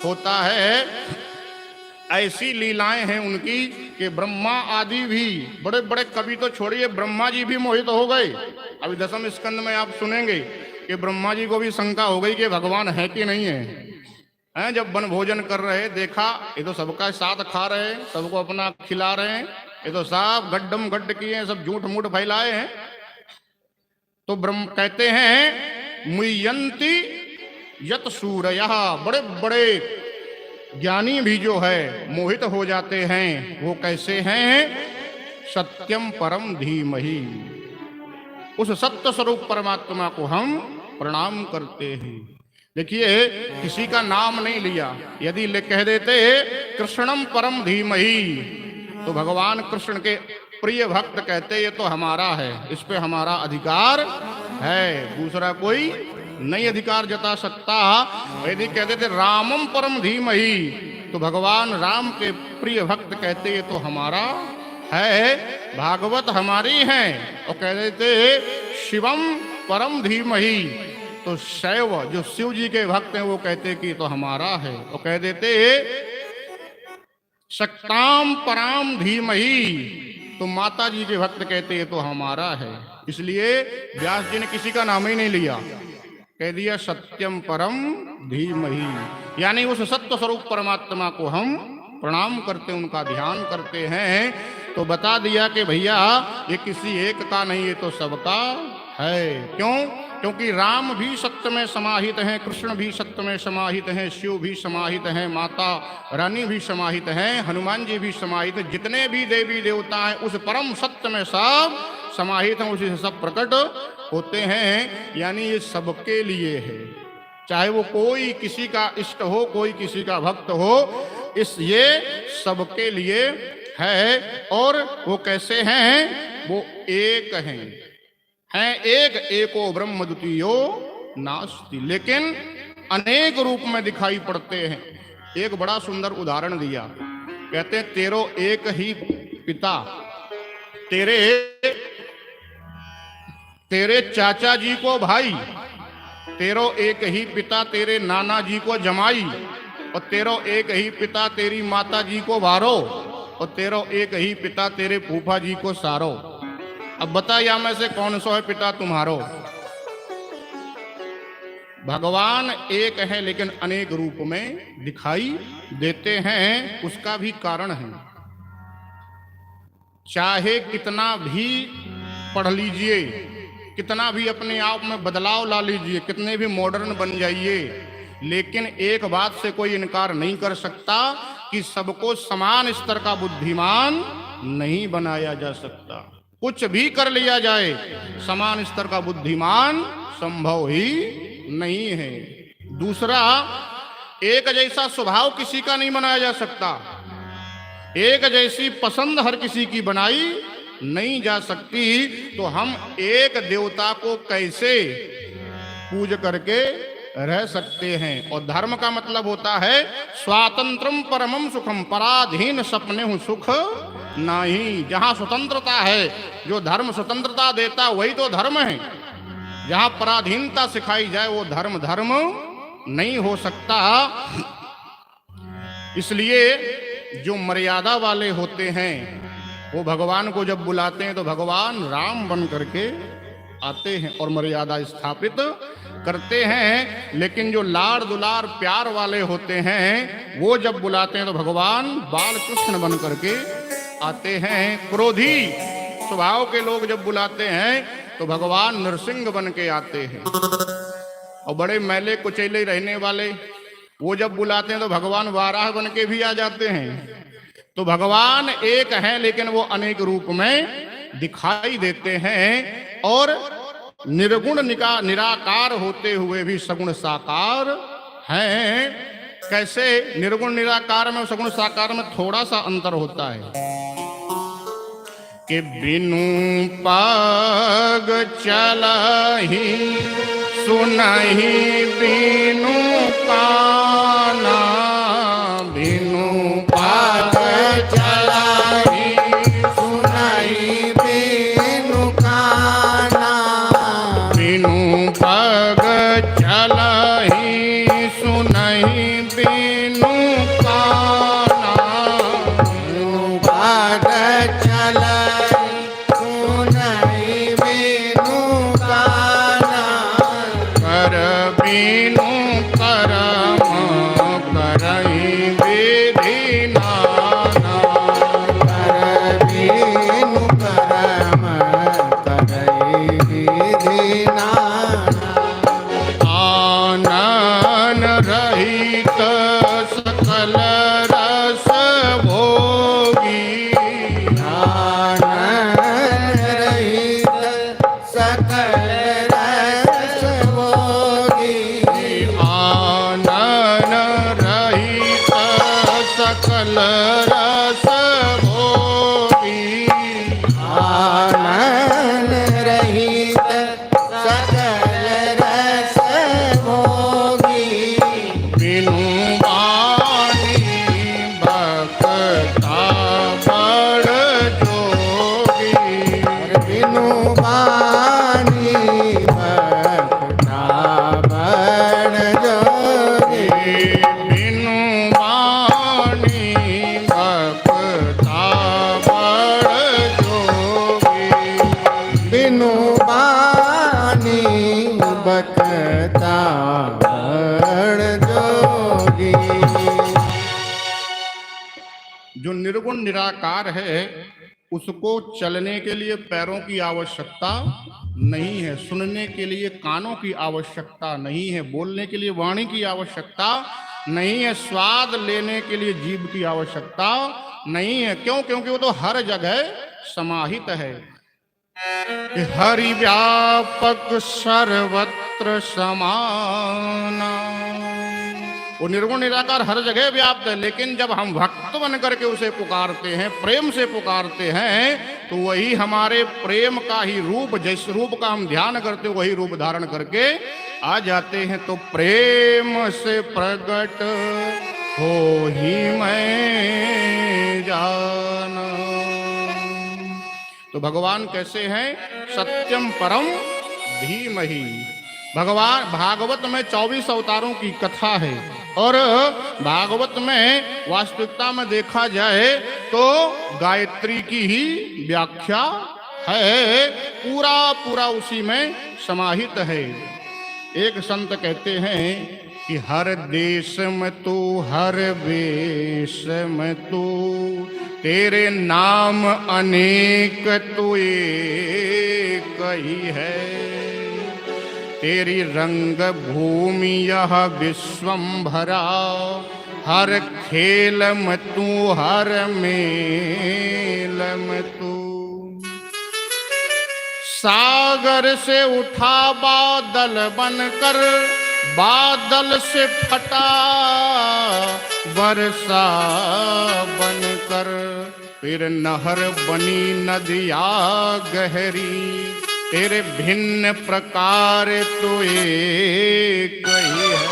होता है। ऐसी लीलाएं हैं उनकी कि ब्रह्मा आदि भी, बड़े बड़े कवि तो छोड़िए, ब्रह्मा जी भी मोहित हो गए। अभी 10वें स्कंद में आप सुनेंगे कि ब्रह्मा जी को भी शंका हो गई कि भगवान है कि नहीं है। जब वन भोजन कर रहे, देखा ये तो सबका साथ खा रहे हैं, सबको अपना खिला रहे हैं, ये तो सब गड्ढम गड्ढ किए हैं, सब झूठ मूठ फैलाए हैं। तो ब्रह्म कहते हैं मुयंती यत सूरयः, बड़े बड़े ज्ञानी भी जो है मोहित हो जाते हैं। वो कैसे हैं? सत्यम परम धीमहि, उस सत्य स्वरूप परमात्मा को हम प्रणाम करते हैं। देखिए किसी का नाम नहीं लिया, यदि कह देते कृष्णम परम धीमहि तो भगवान कृष्ण के प्रिय भक्त कहते ये तो हमारा है, इस पे हमारा अधिकार है, दूसरा कोई नहीं अधिकार जता सकता। यदि कहते थे रामम परम धीमहि तो भगवान राम के प्रिय भक्त कहते ये तो हमारा है, भागवत हमारी है। और कह देते शिवम परम धीमहि तो शैव जो शिव जी के भक्त हैं वो कहते कि तो हमारा है। और कह देते शक्ताम पराम धीमहि तो माता जी के भक्त कहते ये तो हमारा है। इसलिए व्यास जी ने किसी का नाम ही नहीं लिया, कह दिया सत्यम परम धीमहि, यानी उस सत्य स्वरूप परमात्मा को हम प्रणाम करते, उनका ध्यान करते हैं। तो बता दिया कि भैया ये किसी एक का नहीं, ये तो सबका है। क्यों? क्योंकि राम भी सत्य में समाहित हैं, कृष्ण भी सत्य में समाहित हैं, शिव भी समाहित हैं, माता रानी भी समाहित हैं, हनुमान जी भी समाहित हैं। जितने भी देवी देवता हैं उस परम सत्य में सब समाहित हैं, उसी से सब प्रकट होते हैं। यानी ये सबके लिए है, चाहे वो कोई किसी का इष्ट हो, कोई किसी का भक्त हो, इस ये सबके लिए है। और वो कैसे हैं? वो एक हैं एक, एको ब्रह्म द्वितीयो नास्ति, लेकिन अनेक रूप में दिखाई पड़ते हैं। एक बड़ा सुंदर उदाहरण दिया, कहते हैं तेरो एक ही पिता, तेरे चाचा जी को भाई, तेरो एक ही पिता तेरे नाना जी को जमाई, और तेरो एक ही पिता तेरी माता जी को वारो, और तेरो एक ही पिता तेरे फूफा जी को सारो। अब बता या में से कौन सा है पिता तुम्हारो? भगवान एक है लेकिन अनेक रूप में दिखाई देते हैं। उसका भी कारण है, चाहे कितना भी पढ़ लीजिए, कितना भी अपने आप में बदलाव ला लीजिए, कितने भी मॉडर्न बन जाइए, लेकिन एक बात से कोई इनकार नहीं कर सकता कि सबको समान स्तर का बुद्धिमान नहीं बनाया जा सकता। कुछ भी कर लिया जाए, समान स्तर का बुद्धिमान संभव ही नहीं है। दूसरा, एक जैसा स्वभाव किसी का नहीं बनाया जा सकता, एक जैसी पसंद हर किसी की बनाई नहीं जा सकती। तो हम एक देवता को कैसे पूज करके रह सकते हैं? और धर्म का मतलब होता है स्वातंत्रम परमम सुखम, पराधीन सपने हूं सुख नहीं। जहां स्वतंत्रता है, जो धर्म स्वतंत्रता देता वही तो धर्म है। जहां पराधीनता सिखाई जाए वो धर्म धर्म नहीं हो सकता। इसलिए जो मर्यादा वाले होते हैं वो भगवान को जब बुलाते हैं तो भगवान राम बन करके आते हैं और मर्यादा स्थापित करते हैं। लेकिन जो लाड़ दुलार प्यार वाले होते हैं वो जब बुलाते हैं तो भगवान बाल कृष्ण बन करके आते हैं। क्रोधी स्वभाव के लोग जब बुलाते हैं तो भगवान नरसिंह बन के आते हैं। और बड़े मैले कुचैले रहने वाले वो जब बुलाते हैं तो भगवान वाराह बन के भी आ जाते हैं। तो भगवान एक हैं लेकिन वो अनेक रूप में दिखाई देते हैं। और निर्गुण निराकार होते हुए भी सगुण साकार हैं। कैसे? निर्गुण निराकार में और सगुण साकार में थोड़ा सा अंतर होता है कि बिनु पाग चलहि सुनहि बिनु काना, बिनु पाग चलहि सुनहि बिनु काना, बिनु पाग चलहि सुनहि बिनु काना, बिनु पाग बिनु करम करई विधि नाना, कर बिनु करम करई विधि नाना, आनन रहित सकल रस भोगी, आनन रहित सकल सकल रस भोगी, आनंद रहित सकल रस भोगी, बिनु वाणी बक्ता बड़ जोगी, बिनु वाणी बक्ता बड़ जोगी, बिनु भक्ता बड़ जो निर्गुण निराकार है उसको चलने के लिए पैरों की आवश्यकता नहीं है, सुनने के लिए कानों की आवश्यकता नहीं है, बोलने के लिए वाणी की आवश्यकता नहीं है, स्वाद लेने के लिए जीभ की आवश्यकता नहीं है। क्यों? क्योंकि वो तो हर जगह समाहित है। हरि व्यापक सर्वत्र समाना, वो निर्गुण निराकार हर जगह व्याप्त है। लेकिन जब हम भक्त बन करके उसे पुकारते हैं, प्रेम से पुकारते हैं, तो वही हमारे प्रेम का ही रूप, जिस रूप का हम ध्यान करते वही रूप धारण करके आ जाते हैं। तो प्रेम से प्रकट हो ही मैं जाना। तो भगवान कैसे हैं? सत्यम परम धीमहि। भगवान भागवत में 24 अवतारों की कथा है, और भागवत में वास्तविकता में देखा जाए तो गायत्री की ही व्याख्या है, पूरा पूरा उसी में समाहित है। एक संत कहते हैं कि हर देश में तू, हर वेश में तू, तेरे नाम अनेक तू एक ही है। तेरी रंग भूमि यह विश्वंभरा, हर खेल में तू, हर मेल में तू। सागर से उठा बादल बनकर, बादल से फटा वर्षा बनकर, फिर नहर बनी नदिया गहरी, तेरे भिन्न प्रकार तो एक ही है।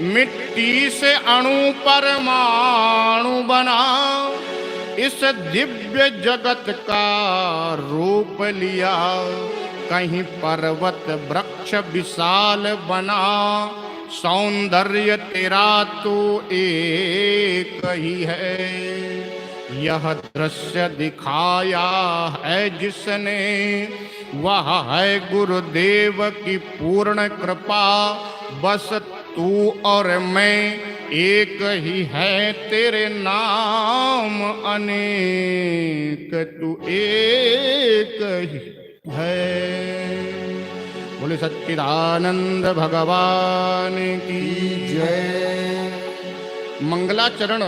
मिट्टी से अणु परमाणु बना, इस दिव्य जगत का रूप लिया। कहीं पर्वत वृक्ष विशाल बना, सौंदर्य तेरा तो एक ही है। यह दृश्य दिखाया है जिसने, वह है गुरुदेव की पूर्ण कृपा। बस तू और मैं एक ही है, तेरे नाम अनेक तू एक ही है। बोले सच्चिदानंद भगवान की जय। मंगलाचरण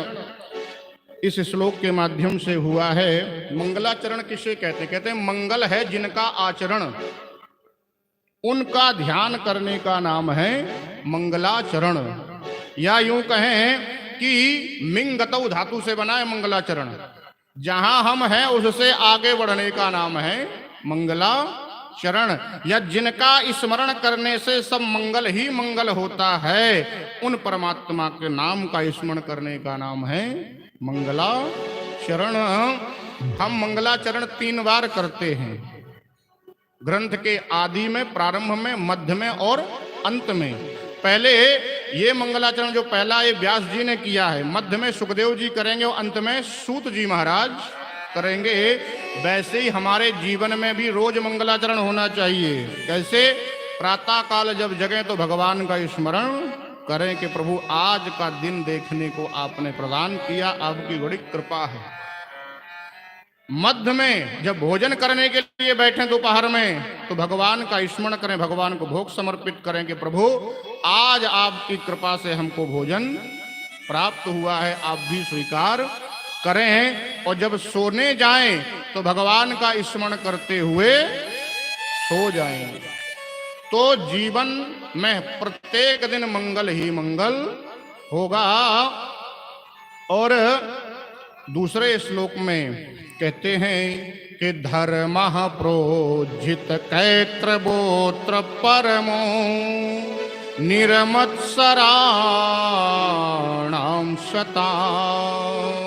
इस श्लोक के माध्यम से हुआ है। मंगलाचरण किसे कहते? कहते हैं मंगल है जिनका आचरण, उनका ध्यान करने का नाम है मंगलाचरण। या यूं कहें कि मिंगतौ धातु से बना है मंगलाचरण। जहां हम हैं उससे आगे बढ़ने का नाम है मंगलाचरण। या जिनका स्मरण करने से सब मंगल ही मंगल होता है, उन परमात्मा के नाम का स्मरण करने का नाम है मंगलाचरण। हम मंगलाचरण 3 बार करते हैं, ग्रंथ के आदि में, प्रारंभ में, मध्य में और अंत में। पहले ये मंगलाचरण जो पहला ये व्यास जी ने किया है, मध्य में सुखदेव जी करेंगे और अंत में सूत जी महाराज करेंगे। वैसे ही हमारे जीवन में भी रोज मंगलाचरण होना चाहिए। कैसे? प्रातः काल जब जगें तो भगवान का स्मरण करें कि प्रभु आज का दिन देखने को आपने प्रदान किया, आपकी बड़ी कृपा है। मध्य में जब भोजन करने के लिए बैठे दोपहर में, तो भगवान का स्मरण करें, भगवान को भोग समर्पित करें कि प्रभु आज आपकी कृपा से हमको भोजन प्राप्त हुआ है, आप भी स्वीकार करें। और जब सोने जाएं तो भगवान का स्मरण करते हुए सो जाएं। तो जीवन में प्रत्येक दिन मंगल ही मंगल होगा। और दूसरे श्लोक में कहते हैं कि धर्मः प्रोज्झित कैत्रगोत्र परमो निर्मत्सराणां शताम्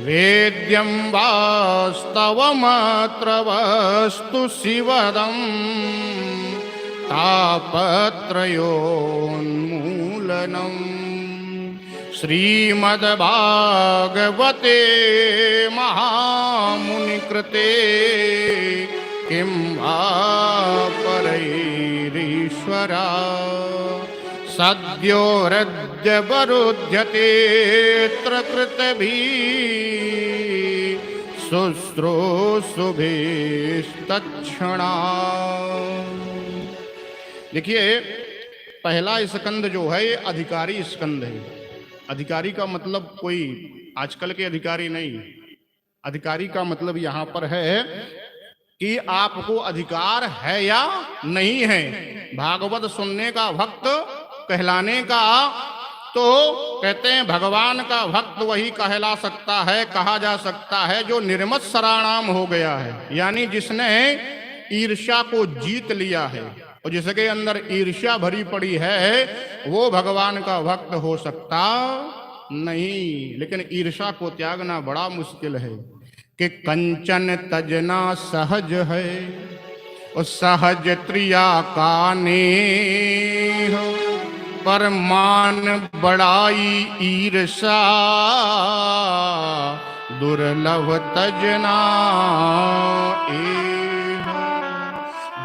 वेद्यं वास्तवमत्र वस्तु शिवदम् तापत्रयोन्मूलनम्। श्रीमद्भागवते महामुनिकृते किं वा परैरीश्वरा सद्यो हृद्यवरुध्यते कृतभी शुश्रूषुभिस्तत्क्षणा। देखिए, पहला स्कंद जो है ये अधिकारी स्कंद है। अधिकारी का मतलब कोई आजकल के अधिकारी नहीं। अधिकारी का मतलब यहां पर है कि आपको अधिकार है या नहीं है भागवत सुनने का, भक्त कहलाने का। तो कहते हैं भगवान का भक्त वही कहला सकता है, कहा जा सकता है जो निर्मत सराणाम हो गया है, यानी जिसने ईर्ष्या को जीत लिया है और जिसके अंदर ईर्ष्या भरी पड़ी है वो भगवान का भक्त हो सकता नहीं। लेकिन ईर्ष्या को त्यागना बड़ा मुश्किल है कि कंचन तजना सहज है और सहज त्रिया का नेह, पर मान बड़ाई ईर्षा दुर्लभ तजना एह।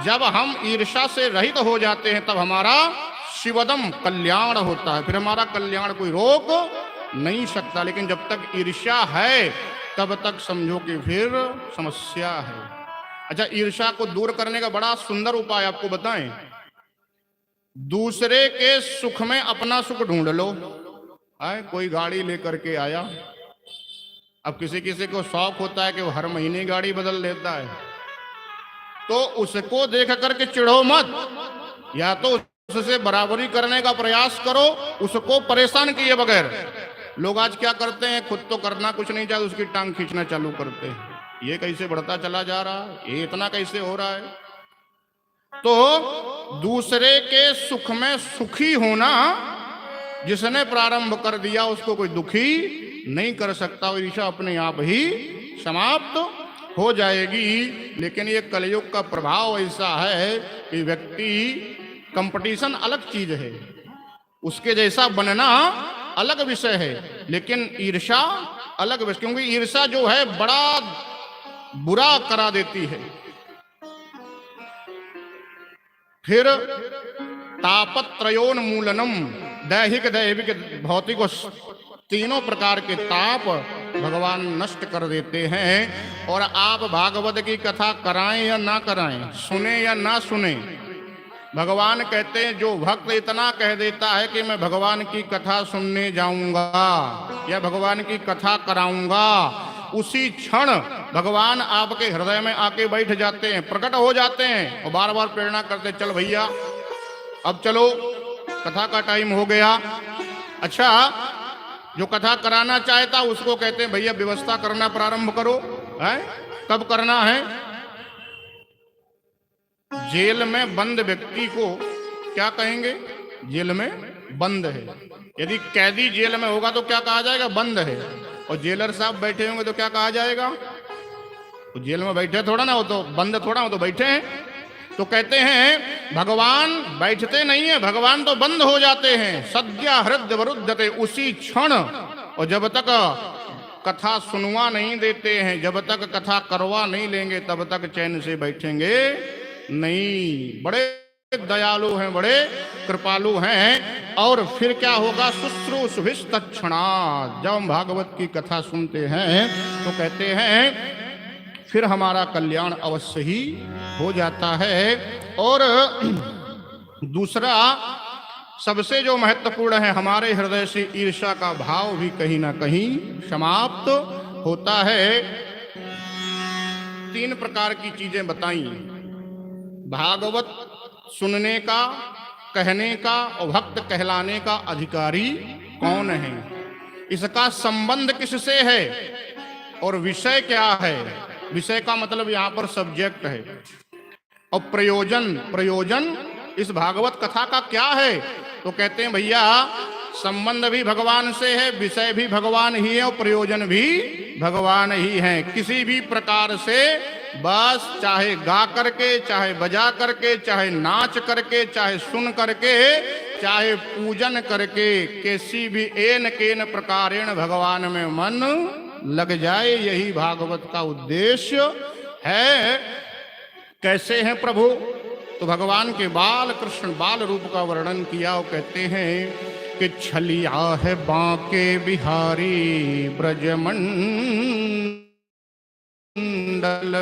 जब हम ईर्षा से रहित हो जाते हैं तब हमारा शिवदम कल्याण होता है, फिर हमारा कल्याण कोई रोक नहीं सकता। लेकिन जब तक ईर्ष्या है तब तक समझो कि फिर समस्या है। अच्छा, ईर्ष्या को दूर करने का बड़ा सुंदर उपाय आपको बताएं। दूसरे के सुख में अपना सुख ढूंढ लो। कोई गाड़ी लेकर के आया, अब किसी किसी को शौक होता है कि वो हर महीने गाड़ी बदल लेता है, तो उसको देख करके चिढ़ो मत, या तो उससे बराबरी करने का प्रयास करो, उसको परेशान किए बगैर। लोग आज क्या करते हैं, खुद तो करना कुछ नहीं चाहते, उसकी टांग खींचना चालू करते हैं। ये कैसे बढ़ता चला जा रहा है, ये इतना कैसे हो रहा है। तो दूसरे के सुख में सुखी होना जिसने प्रारंभ कर दिया उसको कोई दुखी नहीं कर सकता, और ईर्ष्या अपने आप ही समाप्त हो जाएगी। लेकिन ये कलयुग का प्रभाव ऐसा है कि व्यक्ति, कंपटीशन अलग चीज है, उसके जैसा बनना अलग विषय है, लेकिन ईर्ष्या अलग विषय, क्योंकि ईर्ष्या जो है बड़ा बुरा करा देती है। फिर तापत्रयोन्मूलनम, दैहिक दैविक भौतिक तीनों प्रकार के ताप भगवान नष्ट कर देते हैं। और आप भागवत की कथा कराएं या ना कराएं, सुने या ना सुने, भगवान कहते हैं जो भक्त इतना कह देता है कि मैं भगवान की कथा सुनने जाऊंगा या भगवान की कथा कराऊंगा, उसी क्षण भगवान आपके हृदय में आके बैठ जाते हैं, प्रकट हो जाते हैं और बार बार प्रेरणा करते, चल भैया अब चलो, कथा का टाइम हो गया। अच्छा, जो कथा कराना चाहता उसको कहते हैं भैया व्यवस्था करना प्रारंभ करो। है कब करना है? जेल में बंद व्यक्ति को क्या कहेंगे? जेल में बंद है। यदि कैदी जेल में होगा तो क्या कहा जाएगा? बंद है। और जेलर साहब बैठे होंगे तो क्या कहा जाएगा? तो जेल में बैठे थोड़ा ना, हो तो बंद थोड़ा, हो तो बैठे हैं। तो कहते हैं भगवान बैठते नहीं है, भगवान तो बंद हो जाते हैं। सद्या हृदय वरुध्यते, उसी क्षण। और जब तक कथा सुनवा नहीं देते हैं, जब तक कथा करवा नहीं लेंगे, तब तक चैन से बैठेंगे नहीं। बड़े दयालु हैं, बड़े कृपालु हैं। और फिर क्या होगा? शुश्रूषुभिस्तत्क्षणात्, जब हम भागवत की कथा सुनते हैं तो कहते हैं फिर हमारा कल्याण अवश्य ही हो जाता है। और दूसरा सबसे जो महत्वपूर्ण है, हमारे हृदय से ईर्ष्या का भाव भी कहीं ना कहीं समाप्त होता है। 3 प्रकार की चीजें बताई, भागवत सुनने का, कहने का और भक्त कहलाने का अधिकारी कौन है, इसका संबंध किससे है और विषय क्या है। विषय का मतलब यहाँ पर सब्जेक्ट है। और प्रयोजन इस भागवत कथा का क्या है? तो कहते हैं भैया संबंध भी भगवान से है, विषय भी भगवान ही है और प्रयोजन भी भगवान ही है। किसी भी प्रकार से बस चाहे गा करके, चाहे बजा करके, चाहे नाच करके, चाहे सुन करके, चाहे पूजन करके, किसी भी एन केन प्रकारेण भगवान में मन लग जाए, यही भागवत का उद्देश्य है। कैसे हैं प्रभु? तो भगवान के बाल कृष्ण बाल रूप का वर्णन किया और कहते हैं कि छलिया है बांके बिहारी ब्रजमंडल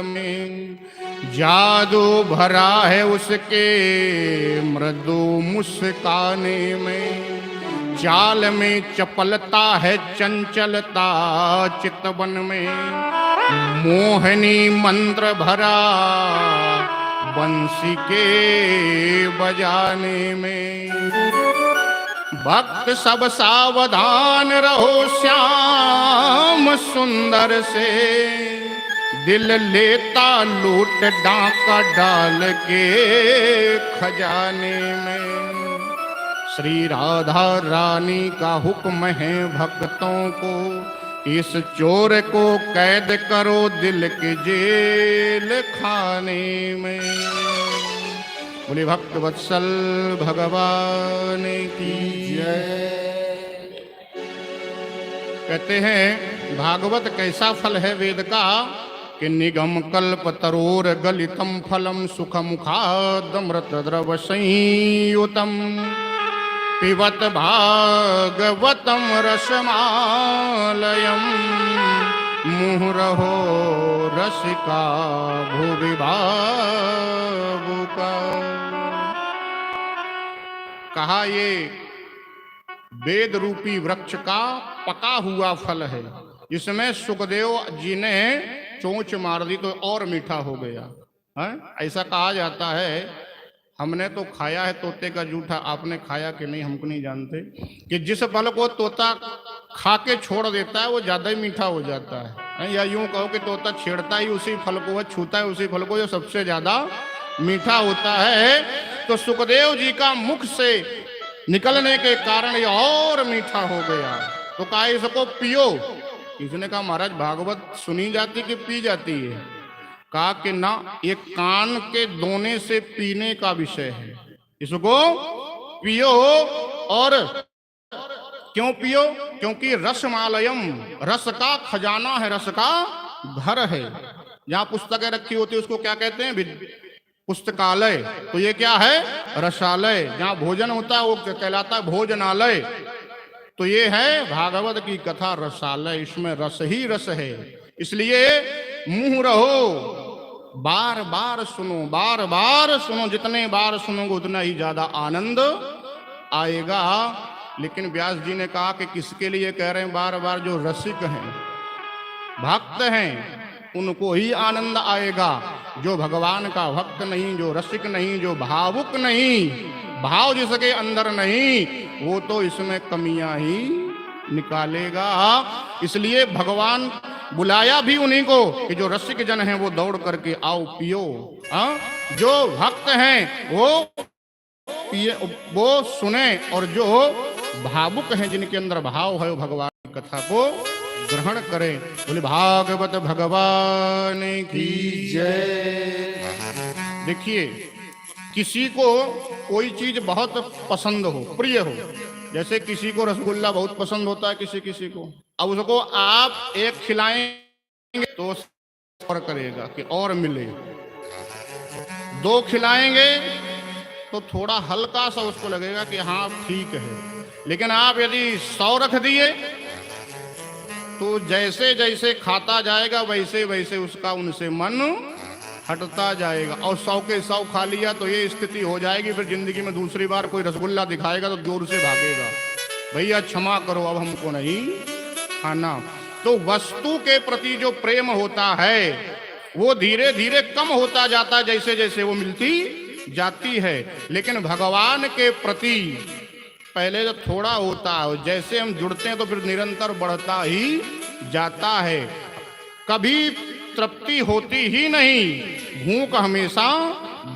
में, जादू भरा है उसके मृदु मुस्काने में, चाल में चपलता है चंचलता चितवन में, मोहनी मंत्र भरा बंसी के बजाने में। भक्त सब सावधान रहो श्याम सुंदर से, दिल लेता लूट डाका डाल के खजाने में। श्री राधा रानी का हुक्म है भक्तों को, इस चोर को कैद करो दिल के जेल खाने में। बोले भक्त वत्सल भगवान की जय। कहते हैं भागवत कैसा फल है वेद का कि निगम कल्प तरोर गलितम फलम सुख मुखादमृत द्रव संयुतम, पिबत भागवतम रसमालयम, मुहुरहो रसिका भुवि भावुका। कहा ये वेद रूपी वृक्ष का पका हुआ फल है, इसमें सुखदेव जी ने चोंच मार दी तो और मीठा हो गया है। ऐसा कहा जाता है, हमने तो खाया है तोते का जूठा, आपने खाया कि नहीं हमको नहीं जानते, कि जिस फल को तोता खा के छोड़ देता है वो ज्यादा ही मीठा हो जाता है। या यूं कहो कि तोता छेड़ता ही उसी फल को, वह छूता है उसी फल को जो सबसे ज्यादा मीठा होता है। तो सुखदेव जी का मुख से निकलने के कारण ये और मीठा हो गया। तो कहा इसको पियो। इसने कहा महाराज भागवत सुनी जाती कि पी जाती है? कहा कि ना, ये कान के दोने से पीने का विषय है, इसको पियो। और क्यों पियो? क्योंकि रसमालयम, रस का खजाना है, रस का घर है। जहां पुस्तकें रखी होती है उसको क्या कहते हैं? पुस्तकालय। तो ये क्या है? रसालय। जहां भोजन होता है वो कहलाता है भोजनालय। तो ये है भागवत की कथा रसालय, इसमें रस ही रस है। इसलिए मुंह रहो, बार बार सुनो, बार बार सुनो। जितने बार सुनोगे उतना ही ज्यादा आनंद आएगा। लेकिन व्यास जी ने कहा कि किसके लिए कह रहे हैं बार बार? जो रसिक हैं, भक्त हैं, उनको ही आनंद आएगा। जो भगवान का भक्त नहीं, जो रसिक नहीं, जो भावुक नहीं, भाव जिसके अंदर नहीं, वो तो इसमें कमियां ही निकालेगा। इसलिए भगवान बुलाया भी उन्हीं को कि जो रसिक जन हैं वो दौड़ करके आओ पियो। जो भक्त हैं वो पिए, वो सुने, और जो भावुक हैं जिनके अंदर भाव है वो भगवान की कथा को ग्रहण करें। बोले भागवत भगवान की जय। देखिए, किसी को कोई चीज बहुत पसंद हो, प्रिय हो, जैसे किसी को रसगुल्ला बहुत पसंद होता है, किसी किसी को। अब उसको आप एक खिलाएंगे तो और करेगा कि और मिले, दो खिलाएंगे तो थोड़ा हल्का सा उसको लगेगा कि हाँ ठीक है। लेकिन आप यदि 100 रख दिए तो जैसे जैसे खाता जाएगा वैसे वैसे उसका उनसे मन हटता जाएगा। और 100 के 100 खा लिया तो ये स्थिति हो जाएगी, फिर जिंदगी में दूसरी बार कोई रसगुल्ला दिखाएगा तो जोर से भागेगा, भैया क्षमा करो अब हमको नहीं खाना। तो वस्तु के प्रति जो प्रेम होता है वो धीरे धीरे कम होता जाता है जैसे जैसे वो मिलती जाती है। लेकिन भगवान के प्रति पहले तो थोड़ा होता है, जैसे हम जुड़ते हैं तो फिर निरंतर बढ़ता ही जाता है। कभी तृप्ति होती ही नहीं, भूख हमेशा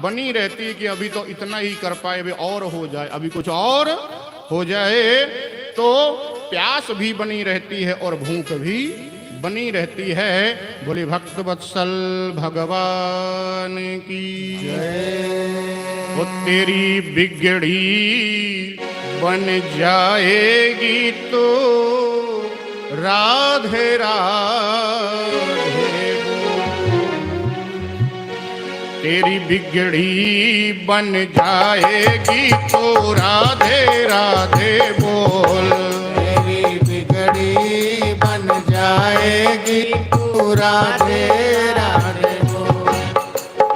बनी रहती कि अभी तो इतना ही कर पाए, अभी और हो जाए, अभी कुछ और हो जाए। तो प्यास भी बनी रहती है और भूख भी बनी रहती है। बोले भक्त वत्सल भगवान की जय। वो तेरी बिगड़ी बन जाएगी तो राधे राधे, तेरी बिगड़ी बन जाएगी तो राधे राधे बोल। तेरी बिगड़ी बन जाएगी तू राधे राधे बोल।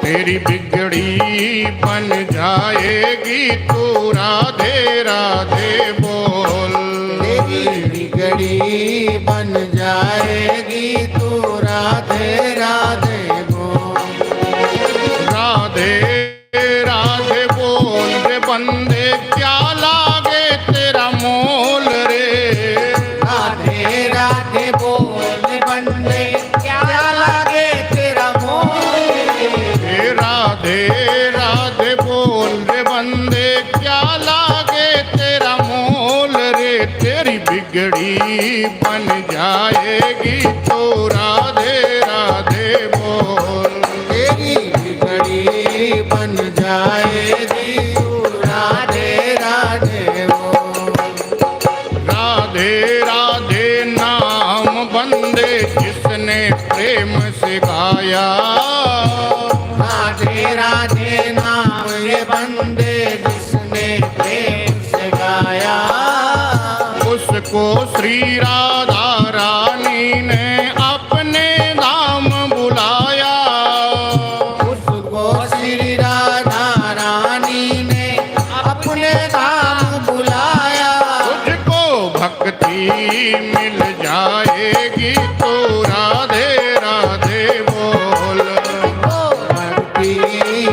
तेरी बिगड़ी बन जाएगी तो राधे राधे बोल। तेरी बिगड़ी बन जाएगी तू राधे राधे बोल। राधे राधे बोल रे बंदे क्या लागे तेरा मोल रे। राधे राधे बोल बंदे क्या लागे तेरा मोल रे। राधे राधे बोल रे बंदे क्या लागे तेरा मोल रे। तेरी बिगड़ी बन जाएगी तो राधे राधे बोल। तेरी बिगड़ी बन जाएगी तू राधे राधे बोल। राधे राधे नाम बंदे जिसने प्रेम से गाया। राधे राधे नाम ये बंदे जिसने प्रेम से गाया। उसको श्री राधा रानी ने अपने धाम बुलाया। उसको श्री राधा रानी ने अपने धाम बुलाया। तुझको भक्ति मिल जाएगी तो राधे राधे बोल। भक्ति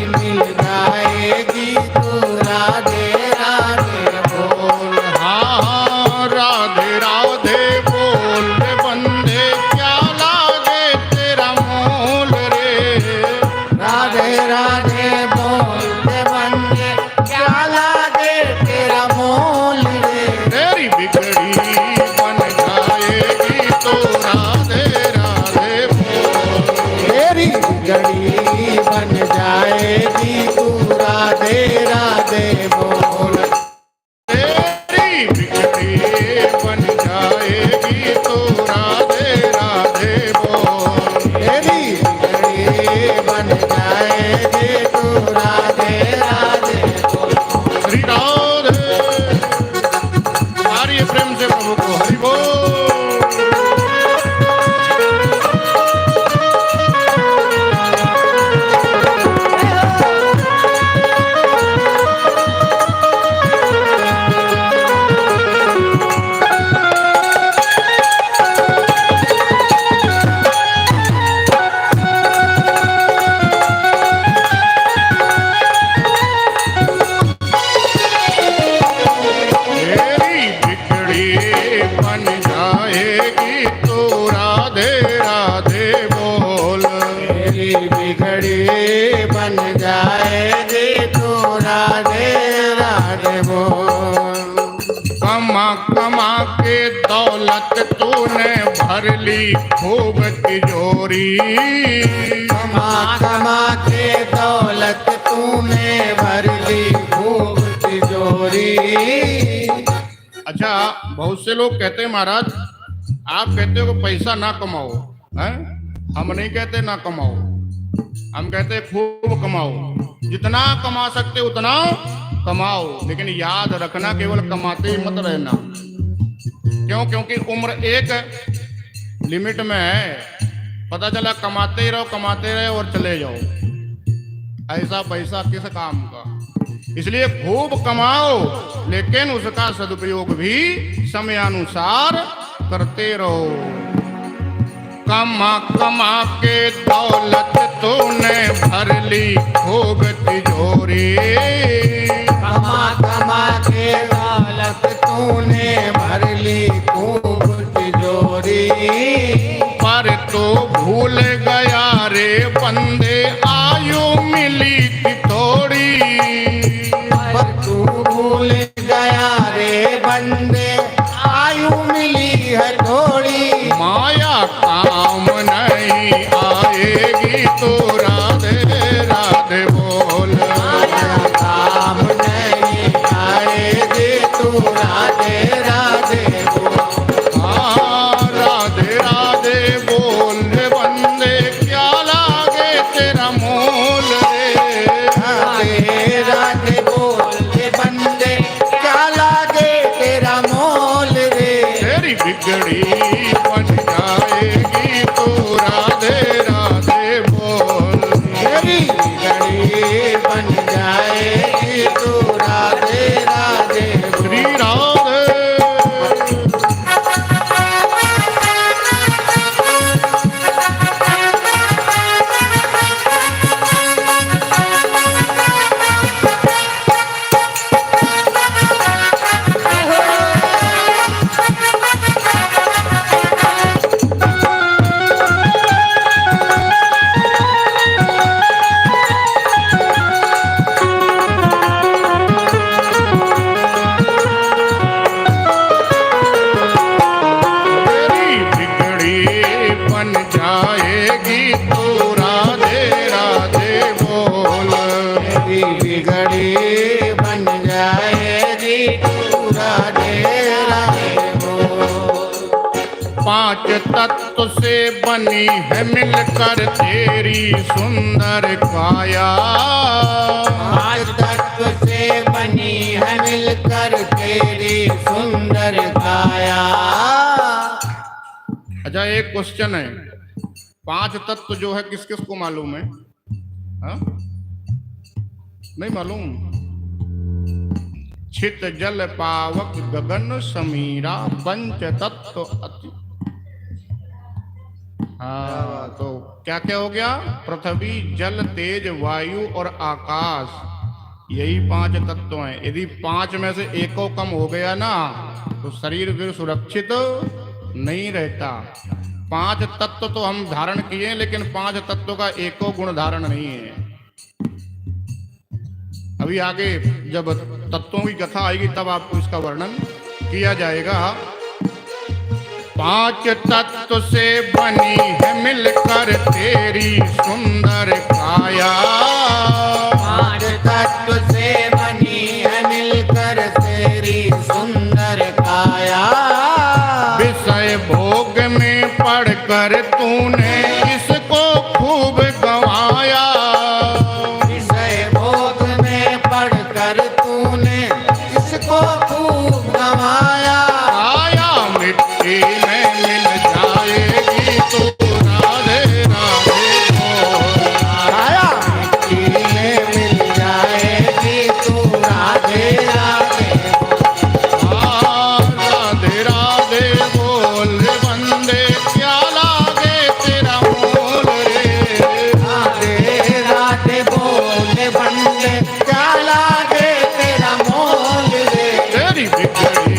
मिल जाएगी तू राधे राधे बोल। हाँ राधे राधे बोल रे बंदे क्या लागे तेरा मोल रे। राधे राधे बोल बंदे क्या लागे तेरा मोल रे। तेरी बिगड़ी बन जाएगी तो राधे राधे बोल। तेरी बिगड़ी बन जाएगी तू राधे राधे बोल। तेरी बिगड़ी बन जाएगी तो राधे राधे बोल। तेरी बिगड़ी बन जाएगी तू राधे राधे बोल। श्री राधे आर्य प्रेम से प्रभु को हरि बोल। तेरी बिगड़ी बन जाएगी तो राधे राधे बोल। तेरी बिगड़ी बन जाएगी तू राधे राधे बोल। कमा कमा के दौलत तूने भर ली खूब तिजोरी। कमा कमा के दौलत तूने भर ली खूब तिजोरी। अच्छा बहुत से लोग कहते हैं महाराज आप कहते हो कि पैसा ना कमाओ हैं। हम नहीं कहते ना कमाओ, हम कहते हैं खूब कमाओ। जितना कमा सकते उतना कमाओ, लेकिन याद रखना केवल कमाते ही मत रहना। क्यों? क्योंकि उम्र एक लिमिट में है। पता चला कमाते ही रहो, कमाते रहे और चले जाओ, ऐसा पैसा किस काम का। इसलिए खूब कमाओ, लेकिन उसका सदुपयोग भी समयानुसार करते रहो। कमा कमा के दौलत तूने भर ली खूब तिजोरी। कमा कमा के दौलत तूने भर ली खूब तिजोरी। पर तो भूल गया रे बंदे आयु मिली थी थोड़ी। पर तू भूल गया रे बंदे आयु मिली है थोड़ी। माया काम नहीं आएगी तो राधे राधे बोल। माया काम नहीं आएगी तू राधे राधे बोल। हाँ राधे राधे बोल रे बंदे क्या लागे तेरा मोल रे। बिगड़ी बन जाएगी तो राधे राधे बोल। तेरी बिगड़ी बन जाएगी तो राधे राधे बोल। श्री राधे। तेरी बिगड़ी बन जाएगी तो राधे राधे बोल। तेरी बिगड़ी बन जाएगी तो राधे राधे बोल। पांच तत्व से बनी है मिलकर तेरी सुंदर काया। पांच तत्व से बनी है मिलकर तेरी सुंदर काया। अच्छा, एक क्वेश्चन है, पांच तत्व जो है किस किस को मालूम है? हा? नहीं मालूम? छित जल पावक गगन समीरा पंच तत्व अति। हाँ, तो क्या क्या हो गया? पृथ्वी जल तेज वायु और आकाश, यही पांच तत्व हैं। यदि पांच में से एको कम हो गया ना तो शरीर फिर सुरक्षित नहीं रहता। पांच तत्व तो हम धारण किए, लेकिन पांच तत्व का एको गुण धारण नहीं है। अभी आगे जब तत्वों की कथा आएगी तब आपको इसका वर्णन किया जाएगा। पांच तत्व से बनी है मिलकर तेरी सुंदर काया। पांच तत्व से बनी है मिलकर तेरी सुंदर काया। विषय भोग में पढ़कर तूने इसको खूब गंवाया। विषय भोग में पढ़कर तूने इसको खूब गंवाया। आया मिट्टी में मिल जाएगी तो राधे राधे बोल। आया मिट्टी में मिल जाएगी तू राधे राधे बोल। राधे राधे बोल रे बंदे, क्या लागे तेरा मोल रे। राधे राधे बोले बंदे, क्या लागे तेरा मोल रे। तेरी बिगड़ी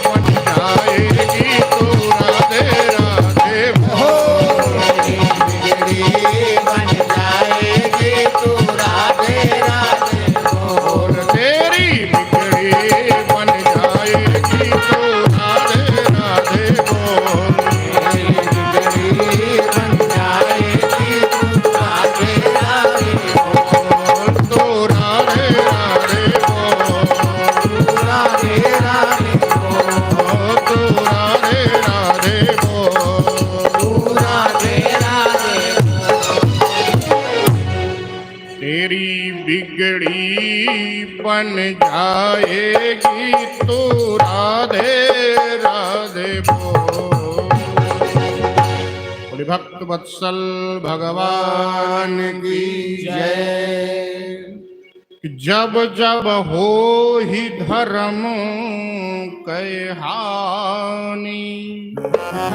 बन जाएगी तो राधे राधे बोल। बिगड़ी बन जाएगी तू राधे राधे बोल। तेरी बिगड़ी बन जाएगी तो राधे राधे बोल। बिगड़ी बन जाएगी तू राधे राधे बोल। तो राधे राधे बोल। तू राधे राधे बोल। तो राधे राधे बोल। तू राधे राधे तेरी बिगड़ी बन जाएगी तो राधे राधे बोल। बोले भक्त वत्सल भगवान की जय। जब जब हो ही धर्म कै हानि,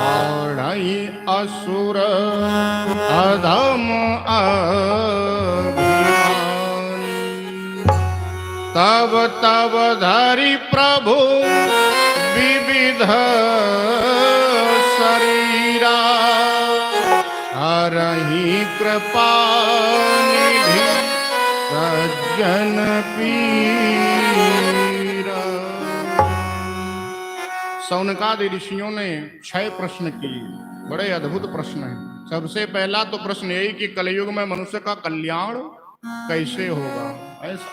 आढ़ई असुर अधम अभिमानी। तब तब धरि प्रभु विविध शरीरा, हरहि कृपा निधि सज्जन पीरा। शौनकादि ऋषियों ने 6 प्रश्न किए, बड़े अद्भुत प्रश्न हैं। सबसे पहला तो प्रश्न यही कि कलयुग में मनुष्य का कल्याण कैसे होगा।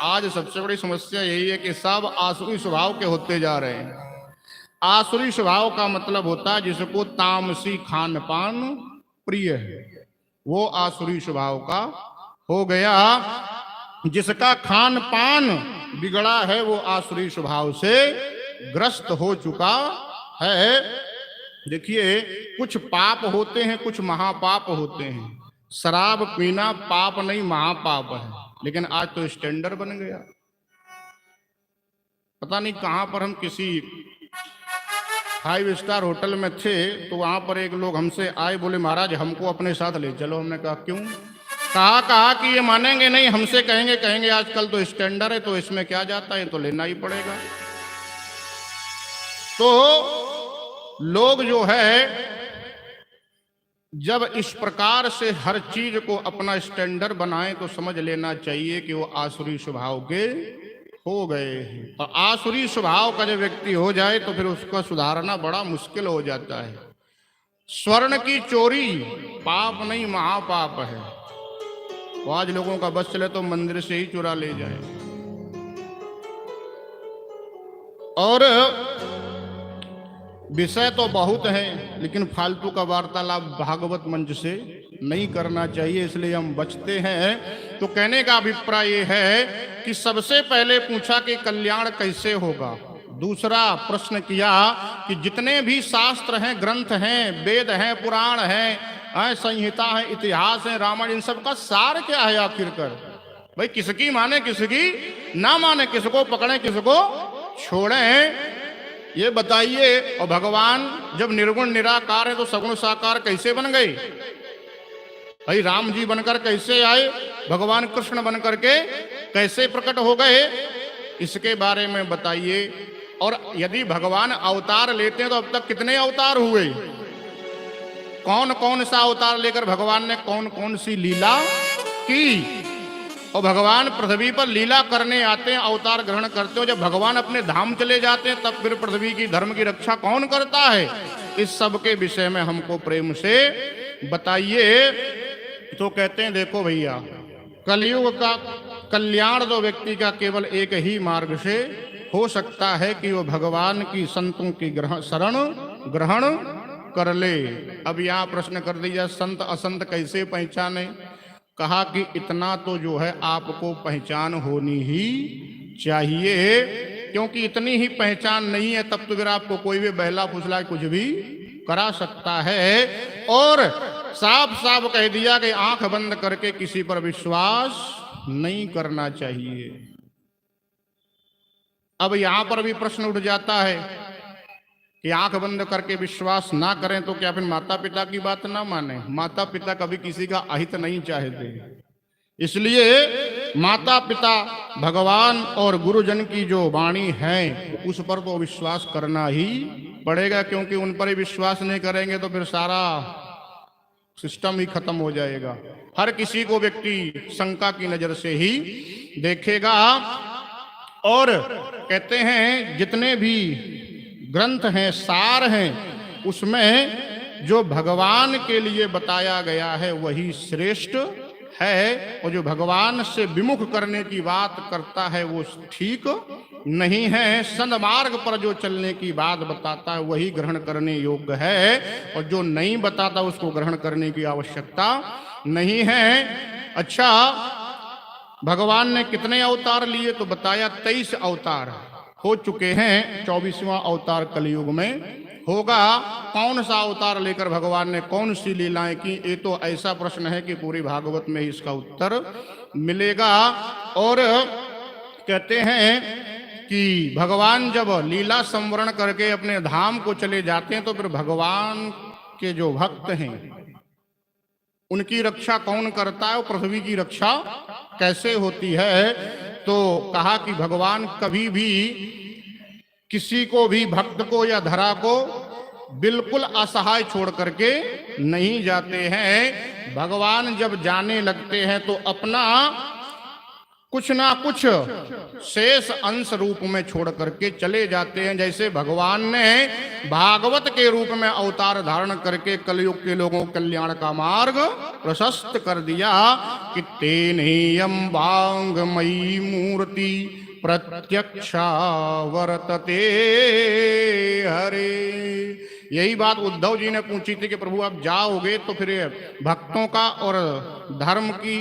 आज सबसे बड़ी समस्या यही है कि सब आसुरी स्वभाव के होते जा रहे हैं। आसुरी स्वभाव का मतलब होता है जिसको तामसी खान पान प्रिय है, वो आसुरी स्वभाव का हो गया। जिसका खान पान बिगड़ा है वो आसुरी स्वभाव से ग्रस्त हो चुका है। देखिए, कुछ पाप होते हैं, कुछ महापाप होते हैं। शराब पीना पाप नहीं, महापाप है। लेकिन आज तो स्टैंडर्ड बन गया। पता नहीं कहां पर हम किसी 5 स्टार होटल में थे, तो वहां पर एक लोग हमसे आए, बोले महाराज हमको अपने साथ ले चलो। हमने कहा क्यों? कहा कि ये मानेंगे नहीं, हमसे कहेंगे आजकल तो स्टैंडर्ड है, तो इसमें क्या जाता है, तो लेना ही पड़ेगा। तो लोग जो है जब इस प्रकार से हर चीज को अपना स्टैंडर्ड बनाए, तो समझ लेना चाहिए कि वो आसुरी स्वभाव के हो गए हैं। और आसुरी स्वभाव का जब व्यक्ति हो जाए तो फिर उसका सुधारना बड़ा मुश्किल हो जाता है। स्वर्ण की चोरी पाप नहीं, महापाप है। तो आज लोगों का बस चले तो मंदिर से ही चुरा ले जाए। और विषय तो बहुत है, लेकिन फालतू का वार्तालाप भागवत मंच से नहीं करना चाहिए, इसलिए हम बचते हैं। तो कहने का अभिप्राय ये है कि सबसे पहले पूछा कि कल्याण कैसे होगा। दूसरा प्रश्न किया कि जितने भी शास्त्र हैं, ग्रंथ हैं, वेद हैं, पुराण हैं, संहिता है, इतिहास है, रामायण, इन सब का सार क्या है आखिरकार? भाई किसकी माने, किसकी ना माने, किसको पकड़े, किसको छोड़ें, ये बताइए। और भगवान जब निर्गुण निराकार है तो सगुण साकार कैसे बन गए? भाई राम जी बनकर कैसे आए? भगवान कृष्ण बनकर के कैसे प्रकट हो गए? इसके बारे में बताइए। और यदि भगवान अवतार लेते हैं तो अब तक कितने अवतार हुए? कौन कौन सा अवतार लेकर भगवान ने कौन कौन सी लीला की? और भगवान पृथ्वी पर लीला करने आते हैं, अवतार ग्रहण करते हो, जब भगवान अपने धाम चले जाते हैं तब फिर पृथ्वी की धर्म की रक्षा कौन करता है? इस सब के विषय में हमको प्रेम से बताइए। तो कहते हैं देखो भैया, कलयुग का कल्याण तो व्यक्ति का केवल एक ही मार्ग से हो सकता है कि वो भगवान की संतों की शरण ग्रहण कर ले। अब यहाँ प्रश्न कर दिया, संत असंत कैसे पहचाने? कहा कि इतना तो जो है आपको पहचान होनी ही चाहिए, क्योंकि इतनी ही पहचान नहीं है तब तो फिर आपको कोई भी बहला फुसला कुछ भी करा सकता है। और साफ साफ कह दिया कि आंख बंद करके किसी पर विश्वास नहीं करना चाहिए। अब यहां पर भी प्रश्न उठ जाता है कि आंख बंद करके विश्वास ना करें तो क्या फिर माता पिता की बात ना माने? माता पिता कभी किसी का अहित नहीं चाहते, इसलिए माता पिता, भगवान और गुरुजन की जो वाणी है उस पर तो विश्वास करना ही पड़ेगा, क्योंकि उन पर ही विश्वास नहीं करेंगे तो फिर सारा सिस्टम ही खत्म हो जाएगा। हर किसी को व्यक्ति शंका की नजर से ही देखेगा। और कहते हैं जितने भी ग्रंथ हैं, सार हैं, उसमें जो भगवान के लिए बताया गया है वही श्रेष्ठ है, और जो भगवान से विमुख करने की बात करता है वो ठीक नहीं है। सन्मार्ग पर जो चलने की बात बताता है वही ग्रहण करने योग्य है, और जो नहीं बताता उसको ग्रहण करने की आवश्यकता नहीं है। अच्छा, भगवान ने कितने अवतार लिए? तो बताया 23 अवतार हो चुके हैं, 24वां अवतार कलयुग में होगा। कौन सा अवतार लेकर भगवान ने कौन सी लीलाएं की, ये तो ऐसा प्रश्न है कि पूरी भागवत में इसका उत्तर मिलेगा। और कहते हैं कि भगवान जब लीला संवरण करके अपने धाम को चले जाते हैं तो फिर भगवान के जो भक्त हैं उनकी रक्षा कौन करता है? पृथ्वी की रक्षा कैसे होती है? तो कहा कि भगवान कभी भी किसी को भी, भक्त को या धरा को, बिल्कुल असहाय छोड़ करके नहीं जाते हैं। भगवान जब जाने लगते हैं तो अपना कुछ ना कुछ शेष अंश रूप में छोड़ करके चले जाते हैं। जैसे भगवान ने भागवत के रूप में अवतार धारण करके कलयुग के लोगों को कल्याण का मार्ग प्रशस्त कर दिया कि तेनेयं वाङ्मयी मूर्ति प्रत्यक्षा वर्तते हरे। यही बात उद्धव जी ने पूछी थी कि प्रभु आप जाओगे तो फिर भक्तों का और धर्म की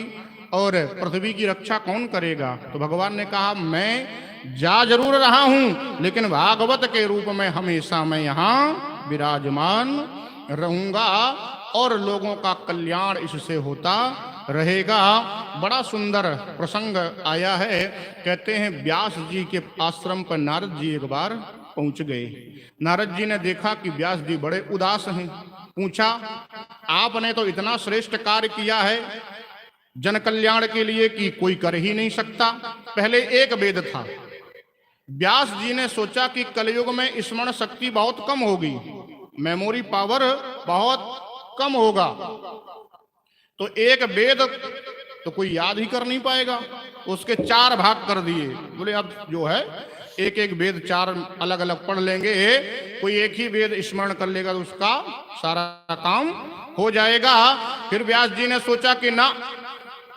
और पृथ्वी की रक्षा कौन करेगा? तो भगवान ने कहा मैं जा जरूर रहा हूं, लेकिन भागवत के रूप में हमेशा मैं यहां विराजमान रहूंगा और लोगों का कल्याण इससे होता रहेगा। बड़ा सुंदर प्रसंग आया है। कहते हैं व्यास जी के आश्रम पर नारद जी एक बार पहुंच गए। नारद जी ने देखा कि व्यास जी बड़े उदास हैं। पूछा, आपने तो इतना श्रेष्ठ कार्य किया है जन कल्याण के लिए कि कोई कर ही नहीं सकता। पहले एक वेद था। व्यास जी ने सोचा कि कलयुग में स्मरण शक्ति बहुत कम होगी, मेमोरी पावर बहुत कम होगा, तो एक वेद तो कोई याद ही कर नहीं पाएगा। उसके 4 भाग कर दिए। बोले अब जो है एक एक वेद 4 अलग अलग पढ़ लेंगे, कोई एक ही वेद स्मरण कर लेगा तो उसका सारा काम हो जाएगा। फिर व्यास जी ने सोचा कि ना,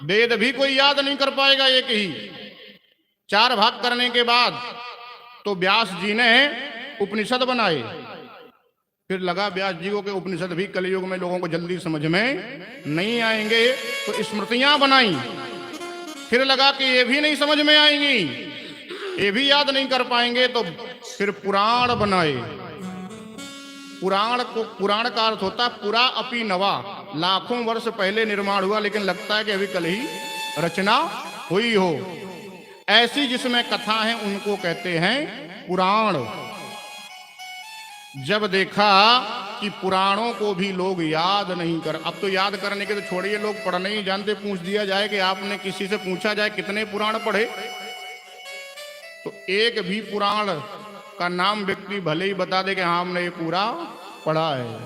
वेद भी कोई याद नहीं कर पाएगा एक ही। 4 भाग करने के बाद तो व्यास जी ने उपनिषद बनाए। फिर लगा व्यास जी को कि उपनिषद भी कलयुग में लोगों को जल्दी समझ में नहीं आएंगे, तो स्मृतियां बनाई। फिर लगा कि ये भी नहीं समझ में आएंगी, ये भी याद नहीं कर पाएंगे, तो फिर पुराण बनाए। पुराण का अर्थ होता पुरा अपि नवा, लाखों वर्ष पहले निर्माण हुआ लेकिन लगता है कि अभी कल ही रचना हुई हो। ऐसी जिसमें कथा है उनको कहते हैं पुराण। जब देखा कि पुराणों को भी लोग याद नहीं कर, अब तो याद करने के तो छोड़िए, लोग पढ़ने ही जानते। पूछ दिया जाए कि आपने किसी से पूछा जाए कितने पुराण पढ़े, तो एक भी पुराण का नाम व्यक्ति भले ही बता दे कि हाँ हमने ये पूरा पढ़ा है।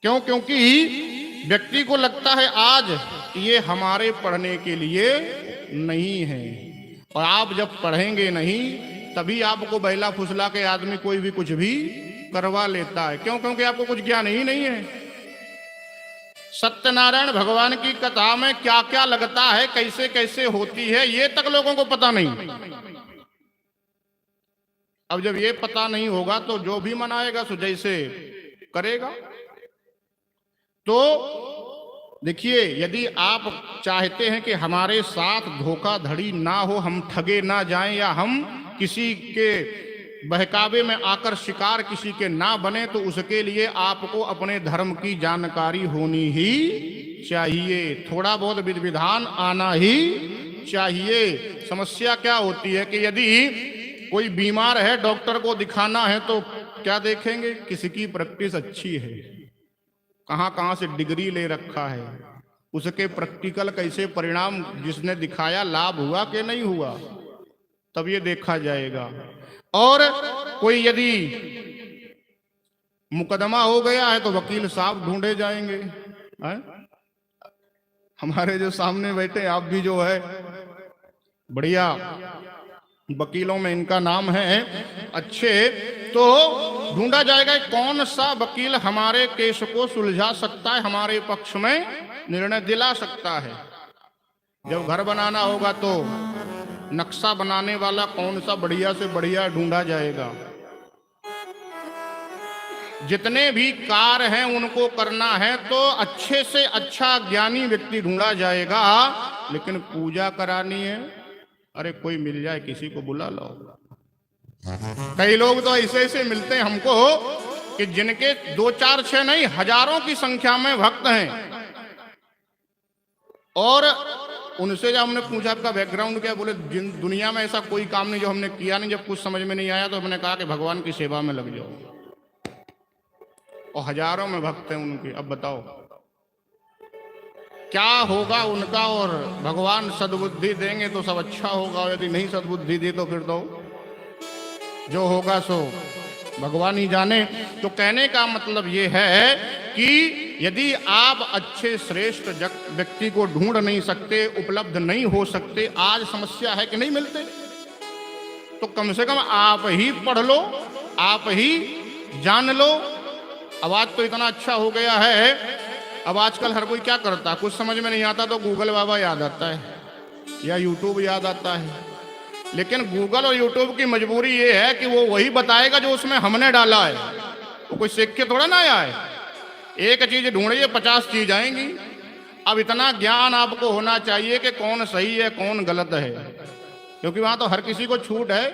क्यों? क्योंकि व्यक्ति को लगता है आज ये हमारे पढ़ने के लिए नहीं है। और आप जब पढ़ेंगे नहीं तभी आपको बहला फुसला के आदमी कोई भी कुछ भी करवा लेता है। क्यों? क्योंकि आपको कुछ ज्ञान ही नहीं है। सत्यनारायण भगवान की कथा में क्या क्या लगता है, कैसे कैसे होती है, ये तक लोगों को पता नहीं। अब जब ये पता नहीं होगा तो जो भी मनाएगा सो जैसे करेगा। तो देखिए, यदि आप चाहते हैं कि हमारे साथ धोखाधड़ी ना हो, हम ठगे ना जाएं, या हम किसी के बहकावे में आकर शिकार किसी के ना बने, तो उसके लिए आपको अपने धर्म की जानकारी होनी ही चाहिए। थोड़ा बहुत विधि विधान आना ही चाहिए। समस्या क्या होती है कि यदि कोई बीमार है, डॉक्टर को दिखाना है, तो क्या देखेंगे? किसकी प्रैक्टिस अच्छी है, कहां कहां से डिग्री ले रखा है, उसके प्रैक्टिकल कैसे परिणाम, जिसने दिखाया लाभ हुआ कि नहीं हुआ, तब ये देखा जाएगा। और कोई यदि मुकदमा हो गया है तो वकील साहब ढूंढे जाएंगे। है? हमारे जो सामने बैठे आप भी जो है बढ़िया वकीलों में इनका नाम है अच्छे, तो ढूंढा जाएगा कौन सा वकील हमारे केस को सुलझा सकता है, हमारे पक्ष में निर्णय दिला सकता है। जब घर बनाना होगा तो नक्शा बनाने वाला कौन सा बढ़िया से बढ़िया ढूंढा जाएगा। जितने भी कार्य हैं उनको करना है तो अच्छे से अच्छा ज्ञानी व्यक्ति ढूंढा जाएगा। लेकिन पूजा करानी है, अरे कोई मिल जाए किसी को बुला लो। कई लोग तो ऐसे ऐसे मिलते हैं हमको कि जिनके 2 4 6 नहीं, हजारों की संख्या में भक्त हैं। और उनसे जब हमने पूछा आपका बैकग्राउंड क्या, बोले दुनिया में ऐसा कोई काम नहीं जो हमने किया नहीं। जब कुछ समझ में नहीं आया तो हमने कहा कि भगवान की सेवा में लग जाओ। और हजारों में भक्त हैं उनके। अब बताओ क्या होगा उनका। और भगवान सद्बुद्धि देंगे तो सब अच्छा होगा, और यदि नहीं सद्बुद्धि दी तो फिर तो जो होगा सो भगवान ही जाने। तो कहने का मतलब ये है कि यदि आप अच्छे श्रेष्ठ व्यक्ति को ढूंढ नहीं सकते, उपलब्ध नहीं हो सकते, आज समस्या है कि नहीं मिलते, तो कम से कम आप ही पढ़ लो, आप ही जान लो। अब आज तो इतना अच्छा हो गया है, अब आजकल हर कोई क्या करता है, कुछ समझ में नहीं आता तो गूगल बाबा याद आता है या यूट्यूब याद आता है। लेकिन गूगल और यूट्यूब की मजबूरी ये है कि वो वही बताएगा जो उसमें हमने डाला है, वो कोई सीख के थोड़ा ना आया है। एक चीज ढूंढिए 50 चीज आएंगी। अब इतना ज्ञान आपको होना चाहिए कि कौन सही है कौन गलत है, क्योंकि वहां तो हर किसी को छूट है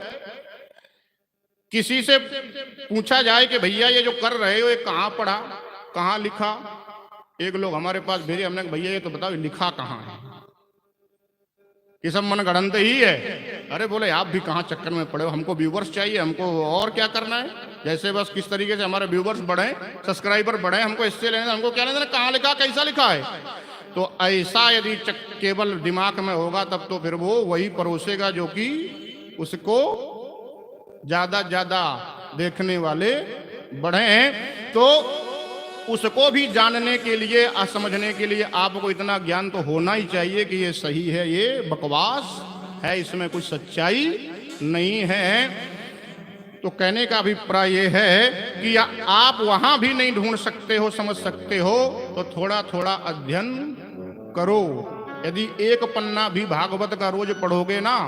किसी से पूछा जाए कि भैया ये जो कर रहे हो ये कहाँ पढ़ा, कहाँ लिखा। एक लोग हमारे पास भेजे, हमने कहा भैया ये तो बताओ ये लिखा कहाँ है, ये सब मन गढ़ंत ही है। अरे बोले आप भी कहाँ चक्कर में पड़े हो, हमको व्यूवर्स चाहिए, हमको और क्या करना है। जैसे बस किस तरीके से हमारे व्यूवर्स बढ़े, सब्सक्राइबर बढ़े, हमको इससे लेना, हमको क्या लेना, कहाँ लिखा, कैसा लिखा है। तो ऐसा यदि केवल दिमाग में होगा तब तो फिर वो वही परोसेगा जो कि उसको ज्यादा ज्यादा देखने वाले बढ़े। तो उसको भी जानने के लिए, समझने के लिए आपको इतना ज्ञान तो होना ही चाहिए कि ये सही है, ये बकवास है, इसमें कुछ सच्चाई नहीं है। तो कहने का अभिप्राय ये है कि आप वहां भी नहीं ढूंढ सकते हो, समझ सकते हो, तो थोड़ा थोड़ा अध्ययन करो। यदि एक पन्ना भी भागवत का रोज पढ़ोगे ना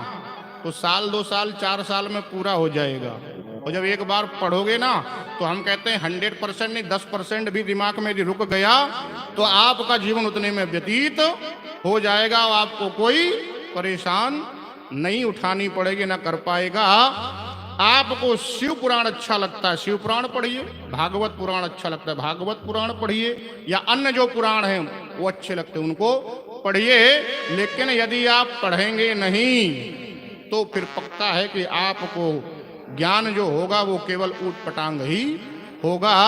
तो साल 2 साल 4 साल में पूरा हो जाएगा। और जब एक बार पढ़ोगे ना तो हम कहते हैं 100% नहीं 10% भी दिमाग में यदि रुक गया तो आपका जीवन उतने में व्यतीत हो जाएगा और आपको कोई परेशान नहीं उठानी पड़ेगी, ना कर पाएगा। आपको शिव पुराण अच्छा लगता है, शिव पुराण पढ़िए। भागवत पुराण अच्छा लगता है, भागवत पुराण पढ़िए। या अन्य जो पुराण हैं वो अच्छे लगते हैं, उनको पढ़िए। लेकिन यदि आप पढ़ेंगे नहीं तो फिर पक्का है कि आपको ज्ञान जो होगा वो केवल ऊट पटांग ही होगा,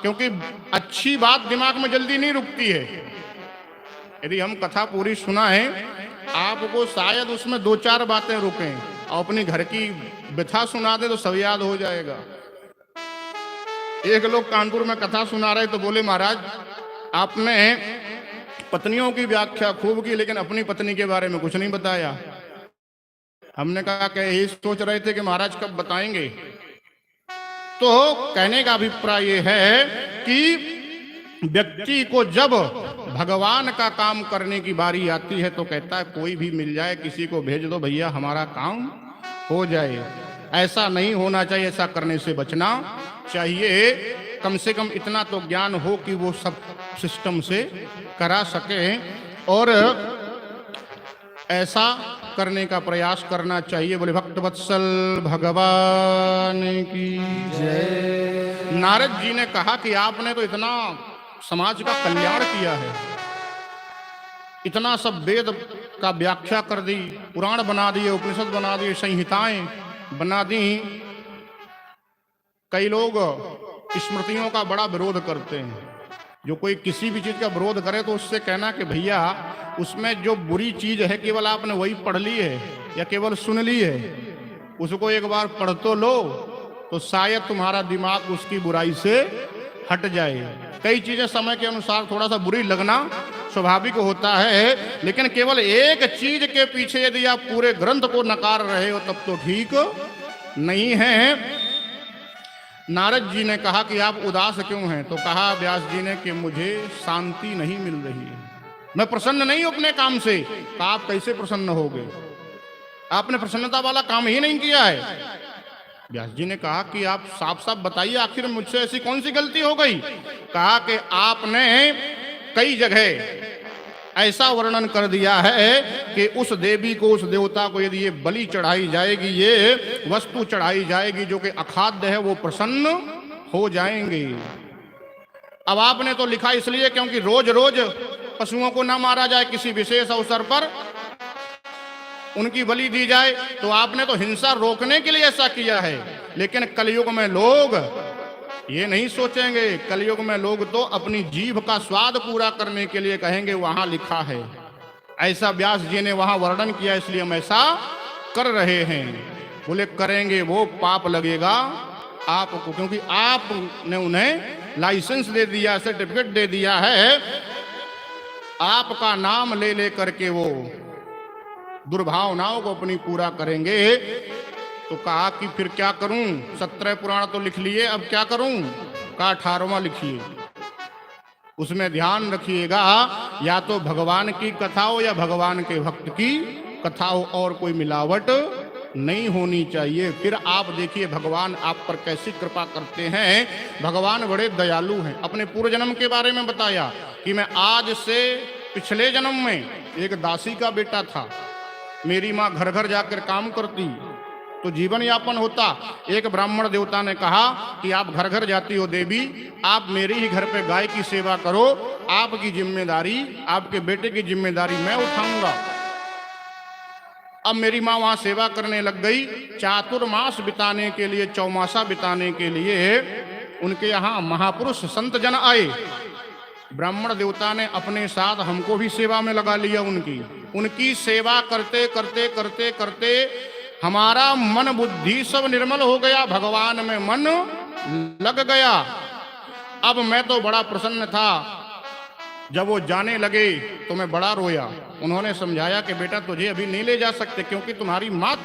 क्योंकि अच्छी बात दिमाग में जल्दी नहीं रुकती है। यदि हम कथा पूरी सुनाएं, आपको शायद उसमें 2-4 बातें रुकें और अपनी घर की व्यथा सुना दे तो सब याद हो जाएगा। एक लोग कानपुर में कथा सुना रहे तो बोले महाराज आपने पत्नियों की व्याख्या खूब की लेकिन अपनी पत्नी के बारे में कुछ नहीं बताया। हमने कहा कि यही सोच रहे थे कि महाराज कब बताएंगे। तो कहने का अभिप्राय ये है कि व्यक्ति को जब भगवान का काम करने की बारी आती है तो कहता है कोई भी मिल जाए, किसी को भेज दो भैया, हमारा काम हो जाए। ऐसा नहीं होना चाहिए, ऐसा करने से बचना चाहिए। कम से कम इतना तो ज्ञान हो कि वो सब सिस्टम से करा सके, और ऐसा करने का प्रयास करना चाहिए। बोले भक्त वत्सल भगवान की जय। नारद जी ने कहा कि आपने तो इतना समाज का कल्याण किया है, इतना सब वेद का व्याख्या कर दी, पुराण बना दिए, उपनिषद बना दिए, संहिताएं बना दी। कई लोग स्मृतियों का बड़ा विरोध करते हैं। जो कोई किसी भी चीज का विरोध करे तो उससे कहना कि भैया उसमें जो बुरी चीज है केवल आपने वही पढ़ ली है या केवल सुन ली है, उसको एक बार पढ़ तो लो तो शायद तुम्हारा दिमाग उसकी बुराई से हट जाए। कई चीजें समय के अनुसार थोड़ा सा बुरी लगना स्वाभाविक होता है, लेकिन केवल एक चीज के पीछे यदि आप पूरे ग्रंथ को नकार रहे हो तब तो ठीक नहीं है। नारद जी ने कहा कि आप उदास क्यों हैं, तो कहा व्यास जी ने कि मुझे शांति नहीं मिल रही है, मैं प्रसन्न नहीं हूं अपने काम से। कहा आप कैसे प्रसन्न होगे, आपने प्रसन्नता वाला काम ही नहीं किया है। व्यास जी ने कहा कि आप साफ साफ बताइए आखिर मुझसे ऐसी कौन सी गलती हो गई। कहा कि आपने कई जगह ऐसा वर्णन कर दिया है कि उस देवी को, उस देवता को यदि ये बलि चढ़ाई जाएगी, ये वस्तु चढ़ाई जाएगी जो कि अखाद्य है, वो प्रसन्न हो जाएंगे। अब आपने तो लिखा इसलिए क्योंकि रोज रोज पशुओं को ना मारा जाए, किसी विशेष अवसर पर उनकी बलि दी जाए, तो आपने तो हिंसा रोकने के लिए ऐसा किया है। लेकिन कलयुग में लोग ये नहीं सोचेंगे, कलयुग में लोग तो अपनी जीभ का स्वाद पूरा करने के लिए कहेंगे वहां लिखा है। ऐसा व्यास जी ने वहां वर्णन किया, इसलिए हम ऐसा कर रहे हैं। बोले करेंगे वो पाप लगेगा आपको, क्योंकि आपने उन्हें लाइसेंस दे दिया, सर्टिफिकेट दे दिया है, आपका नाम ले ले करके वो दुर्भावनाओं को अपनी पूरा करेंगे। तो कहा कि फिर क्या करूं, 17 पुराण तो लिख लिए, अब क्या करूं। कहा 18वां लिखिए, उसमें ध्यान रखिएगा या तो भगवान की कथा हो या भगवान के भक्त की कथा हो, और कोई मिलावट नहीं होनी चाहिए। फिर आप देखिए भगवान आप पर कैसी कृपा करते हैं। भगवान बड़े दयालु हैं। अपने पूर्व जन्म के बारे में बताया कि मैं आज से पिछले जन्म में एक दासी का बेटा था, मेरी माँ घर घर जाकर काम करती, तो जीवन यापन होता। एक ब्राह्मण देवता ने कहा कि आप घर घर जाती हो देवी, आप मेरे ही घर पे गाय की सेवा करो, आपकी जिम्मेदारी, आपके बेटे की जिम्मेदारी मैं उठाऊंगा। अब मेरी माँ वहां सेवा करने लग गई। चातुर्मास बिताने के लिए, चौमासा बिताने के लिए उनके यहाँ महापुरुष संत जन आए। ब्राह्मण देवता ने अपने साथ हमको भी सेवा में लगा लिया। उनकी सेवा करते करते करते करते हमारा मन बुद्धि सब निर्मल हो गया, भगवान में मन लग गया। अब मैं तो बड़ा प्रसन्न था। जब वो जाने लगे तो मैं बड़ा रोया। उन्होंने समझाया कि बेटा तुझे अभी नहीं ले जा सकते, क्योंकि तुम्हारी माँ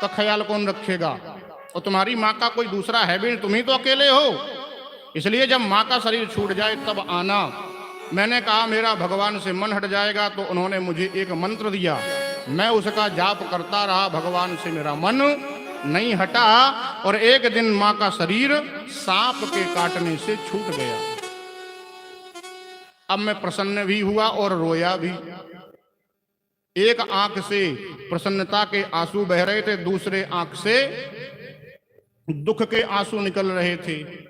का ख्याल कौन रखेगा, और तुम्हारी माँ का कोई दूसरा है भी नहीं, तुम ही तो अकेले हो। इसलिए जब माँ का शरीर छूट जाए तब आना। मैंने कहा मेरा भगवान से मन हट जाएगा। तो उन्होंने मुझे एक मंत्र दिया, मैं उसका जाप करता रहा, भगवान से मेरा मन नहीं हटा। और एक दिन माँ का शरीर सांप के काटने से छूट गया। अब मैं प्रसन्न भी हुआ और रोया भी। एक आंख से प्रसन्नता के आंसू बह रहे थे, दूसरे आंख से दुख के आंसू निकल रहे थे।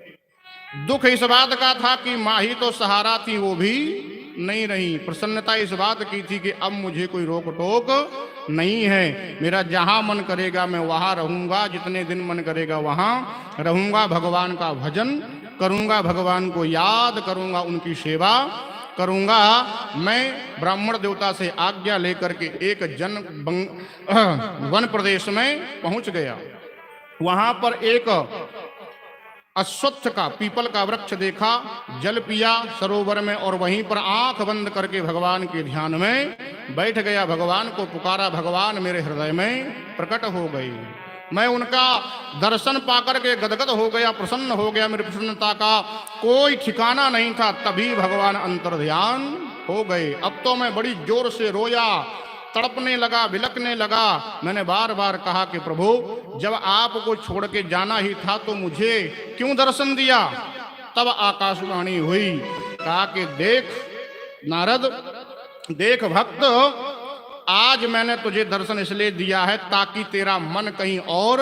दुख इस बात का था कि माँ ही तो सहारा थी, वो भी नहीं रही। प्रसन्नता इस बात की थी कि अब मुझे कोई रोक टोक नहीं है, मेरा जहां मन करेगा मैं वहां रहूंगा, जितने दिन मन करेगा वहां रहूंगा, भगवान का भजन करूंगा, भगवान को याद करूंगा, उनकी सेवा करूंगा। मैं ब्राह्मण देवता से आज्ञा लेकर के एक वन प्रदेश में पहुंच गया। वहां पर एक अश्वत्थ का, पीपल का वृक्ष देखा, जल पिया सरोवर में, और वहीं पर आंख बंद करके भगवान के ध्यान में बैठ गया। भगवान को पुकारा, भगवान मेरे हृदय में प्रकट हो गई। मैं उनका दर्शन पाकर के गदगद हो गया, प्रसन्न हो गया। मेरी प्रसन्नता का कोई ठिकाना नहीं था। तभी भगवान अंतर्ध्यान हो गए। अब तो मैं बड़ी जोर से रोया, तड़पने लगा, बिलकने लगा। मैंने बार बार कहा कि प्रभु जब आपको छोड़ के जाना ही था तो मुझे क्यों दर्शन दिया। तब आकाशवाणी हुई, कहा कि देख नारद, देख भक्त, आज मैंने तुझे दर्शन इसलिए दिया है ताकि तेरा मन कहीं और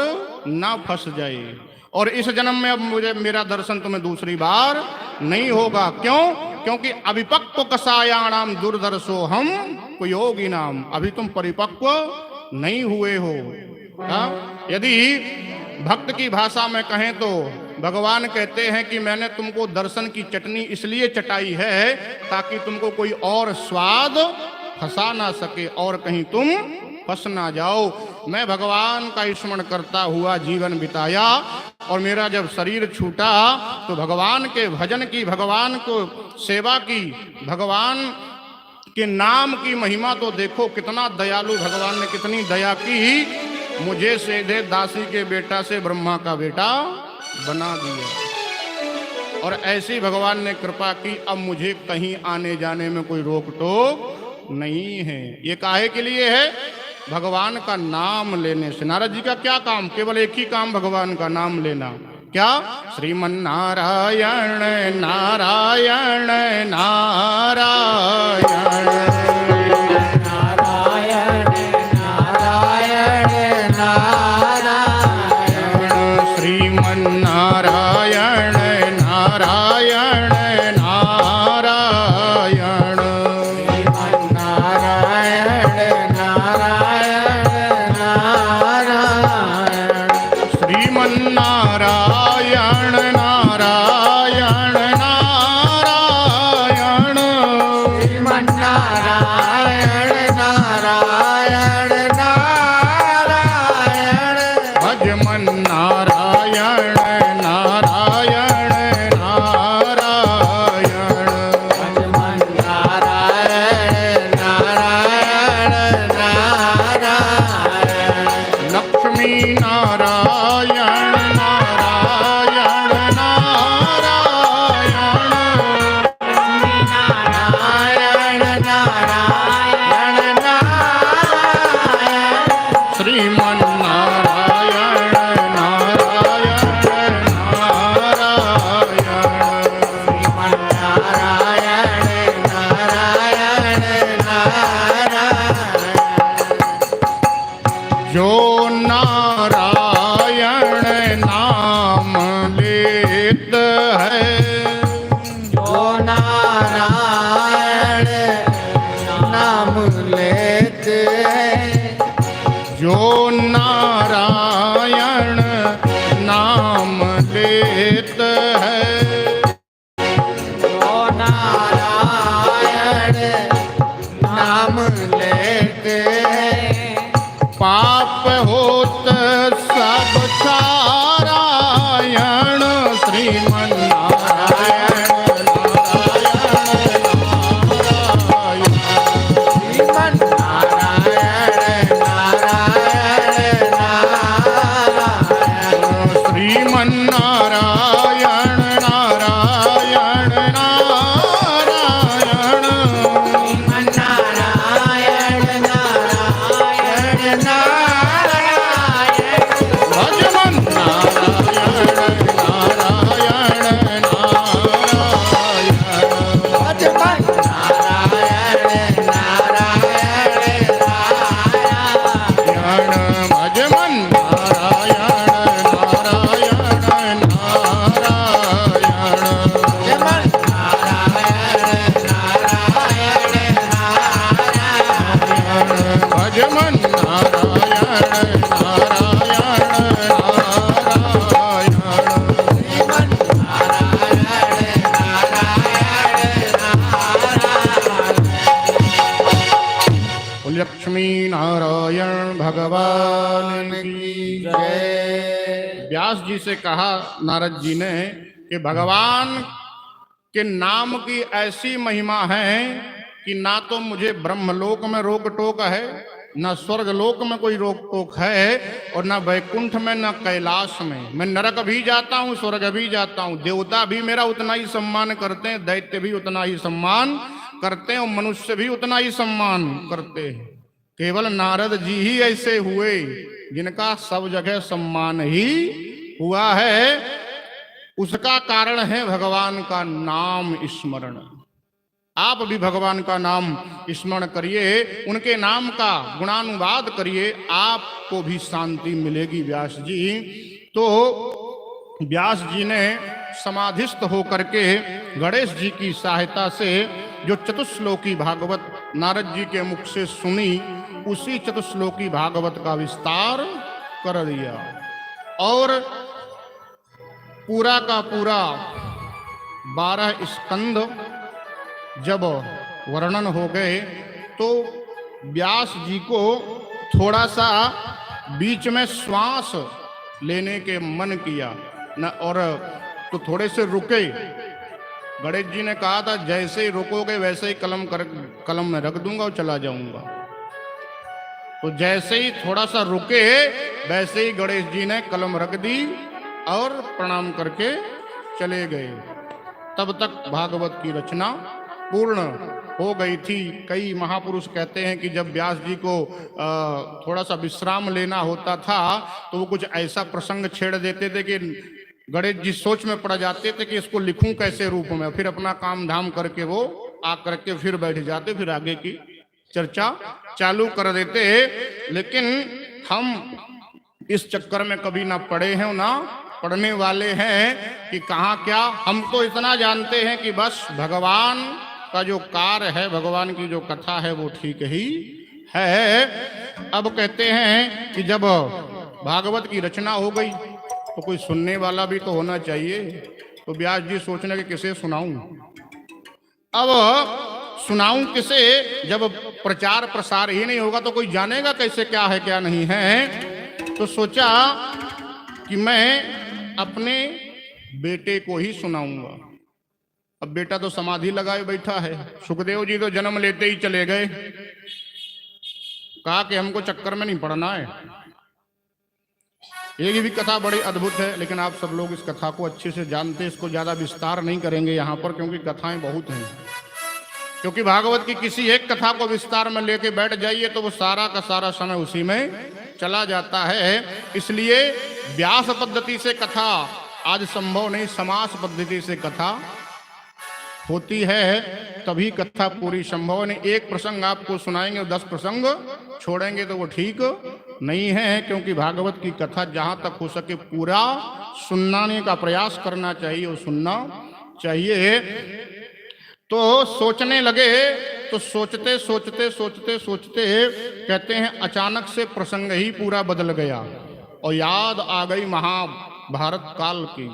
ना फंस जाए, और इस जन्म में अब मुझे मेरा दर्शन तुम्हें दूसरी बार नहीं होगा। क्यों? क्योंकि अभिपक्व कसायाणाम दुर्दर्शो हम कुयोगी नाम, अभी तुम परिपक्व नहीं हुए हो। यदि भक्त की भाषा में कहें तो भगवान कहते हैं कि मैंने तुमको दर्शन की चटनी इसलिए चटाई है ताकि तुमको कोई और स्वाद फंसा ना सके और कहीं तुम फंस ना जाओ। मैं भगवान का स्मरण करता हुआ जीवन बिताया, और मेरा जब शरीर छूटा तो भगवान के भजन की, भगवान को सेवा की, भगवान के नाम की महिमा तो देखो। कितना दयालु भगवान ने, कितनी दया की। मुझे सीधे दासी के बेटा से ब्रह्मा का बेटा बना दिया, और ऐसी भगवान ने कृपा की। अब मुझे कहीं आने जाने में कोई रोक टोक नहीं है। ये काहे के लिए है? भगवान का नाम लेने से। नारद जी का क्या काम? केवल एक ही काम, भगवान का नाम लेना। क्या? श्रीमन नारायण नारायण नारायण नारायण नारायण नारायण, श्रीमन नारायण नारायण नारायण, श्रीमन नारायण नारायण श्रीमन नारायण नारायण नारायण, श्रीमन नारायण नारायण नारायण, भजमन नारायण नारायण नारायण। है। जो नारायण नाम लेते हैं, जो नारायण नाम लेत है, जो नारायण नाम लेते हैं, पाप होत सब सारायण। श्रीमन्नारायण श्रीमन नारायण नारायण नारायण, श्रीमन्नारायण नारायण नारायण, श्रीमन नारायण नारायण नारायण, भजमन नारायण नारायण नारायण, भजमन नारायण नारायण नारायण, भजमन नारायण नारायण नारायण, भजमन नारायण नारायण नारायण, भजमन नारायण नारायण नारायण, श्रीमन नारायण नारायण नारायण। लक्ष्मी नारायण भगवान की जय। व्यास जी से कहा नारद जी ने कि भगवान के नाम की ऐसी महिमा है कि ना तो मुझे ब्रह्मलोक में रोक टोक है, ना स्वर्ग लोक में कोई रोक टोक है, और ना वैकुंठ में, ना कैलाश में। मैं नरक भी जाता हूँ, स्वर्ग भी जाता हूँ, देवता भी मेरा उतना ही सम्मान करते हैं, दैत्य भी उतना ही सम्मान करते हैं, और मनुष्य भी उतना ही सम्मान करते हैं। केवल नारद जी ही ऐसे हुए जिनका सब जगह सम्मान ही हुआ है। उसका कारण है भगवान का नाम स्मरण। आप भी भगवान का नाम स्मरण करिए, उनके नाम का गुणानुवाद करिए, आपको भी शांति मिलेगी। व्यास जी तो व्यास जी ने समाधिस्थ होकर के गणेश जी की सहायता से जो चतुश्लोकी भागवत नारद जी के मुख से सुनी, उसी चतुश्लोकी भागवत का विस्तार कर दिया, और पूरा का पूरा 12 स्कंद जब वर्णन हो गए तो व्यास जी को थोड़ा सा बीच में श्वास लेने के मन किया न, और तो थोड़े से रुके। गणेश जी ने कहा था जैसे ही रुकोगे वैसे ही कलम में रख दूंगा और चला जाऊंगा। तो जैसे ही थोड़ा सा रुके वैसे ही गणेश जी ने कलम रख दी और प्रणाम करके चले गए। तब तक भागवत की रचना पूर्ण हो गई थी। कई महापुरुष कहते हैं कि जब व्यास जी को थोड़ा सा विश्राम लेना होता था तो वो कुछ ऐसा प्रसंग छेड़ देते थे कि गणेश जी सोच में पड़ जाते थे कि इसको लिखूं कैसे रूप में, फिर अपना काम धाम करके वो आ करके फिर बैठ जाते, फिर आगे की चर्चा चालू कर देते। लेकिन हम इस चक्कर में कभी ना पड़े हैं ना पढ़ने वाले हैं कि कहाँ क्या। हम तो इतना जानते हैं कि बस भगवान का जो कार्य है, भगवान की जो कथा है वो ठीक ही है। अब कहते हैं कि जब भागवत की रचना हो गई तो कोई सुनने वाला भी तो होना चाहिए। तो व्यास जी सोचने कि किसे सुनाऊं, अब सुनाऊं किसे, जब प्रचार प्रसार ही नहीं होगा तो कोई जानेगा कैसे क्या है क्या नहीं है। तो सोचा कि मैं अपने बेटे को ही सुनाऊंगा। अब बेटा तो समाधि लगाए बैठा है, सुखदेव जी तो जन्म लेते ही चले गए, कहा कि हमको चक्कर में नहीं पड़ना है। ये भी कथा बड़ी अद्भुत है, लेकिन आप सब लोग इस कथा को अच्छे से जानते हैं, इसको ज्यादा विस्तार नहीं करेंगे यहाँ पर, क्योंकि कथाएं बहुत हैं। क्योंकि भागवत की किसी एक कथा को विस्तार में लेके बैठ जाइए तो वो सारा का सारा समय उसी में चला जाता है। इसलिए व्यास पद्धति से कथा आज संभव नहीं, समास पद्धति से कथा होती है तभी कथा पूरी संभव नहीं। एक प्रसंग आपको सुनाएंगे, 10 प्रसंग छोड़ेंगे तो वो ठीक नहीं है, क्योंकि भागवत की कथा जहां तक हो सके पूरा सुनने का प्रयास करना चाहिए और सुनना चाहिए। तो सोचने लगे, तो सोचते सोचते सोचते सोचते कहते हैं अचानक से प्रसंग ही पूरा बदल गया और याद आ गई महाभारत काल की।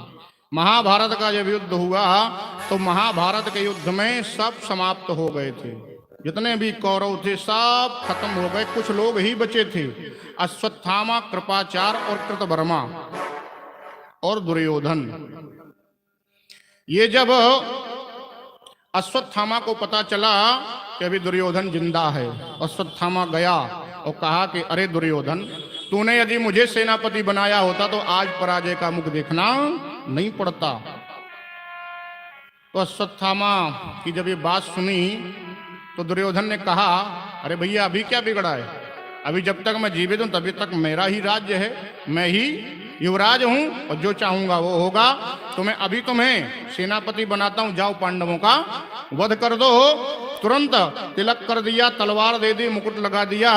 महाभारत का जब युद्ध हुआ तो महाभारत के युद्ध में सब समाप्त हो गए थे, जितने भी कौरव थे सब खत्म हो गए, कुछ लोग ही बचे थे, अश्वत्थामा, कृपाचार्य और कृतवर्मा और दुर्योधन। ये जब अश्वत्थामा को पता चला कि अभी दुर्योधन जिंदा है, अश्वत्थामा गया और कहा कि अरे दुर्योधन, तूने यदि मुझे सेनापति बनाया होता तो आज पराजय का मुख देखना नहीं पड़ता। तो अश्वत्थामा की जब ये बात सुनी तो दुर्योधन ने कहा अरे भैया अभी क्या बिगड़ा है, अभी जब तक मैं जीवित हूं तभी तक मेरा ही राज्य है, मैं ही युवराज हूं और जो चाहूंगा वो होगा। तो मैं अभी तुम्हें सेनापति बनाता हूं, जाओ पांडवों का वध कर दो। तुरंत तिलक कर दिया, तलवार दे दी, मुकुट लगा दिया।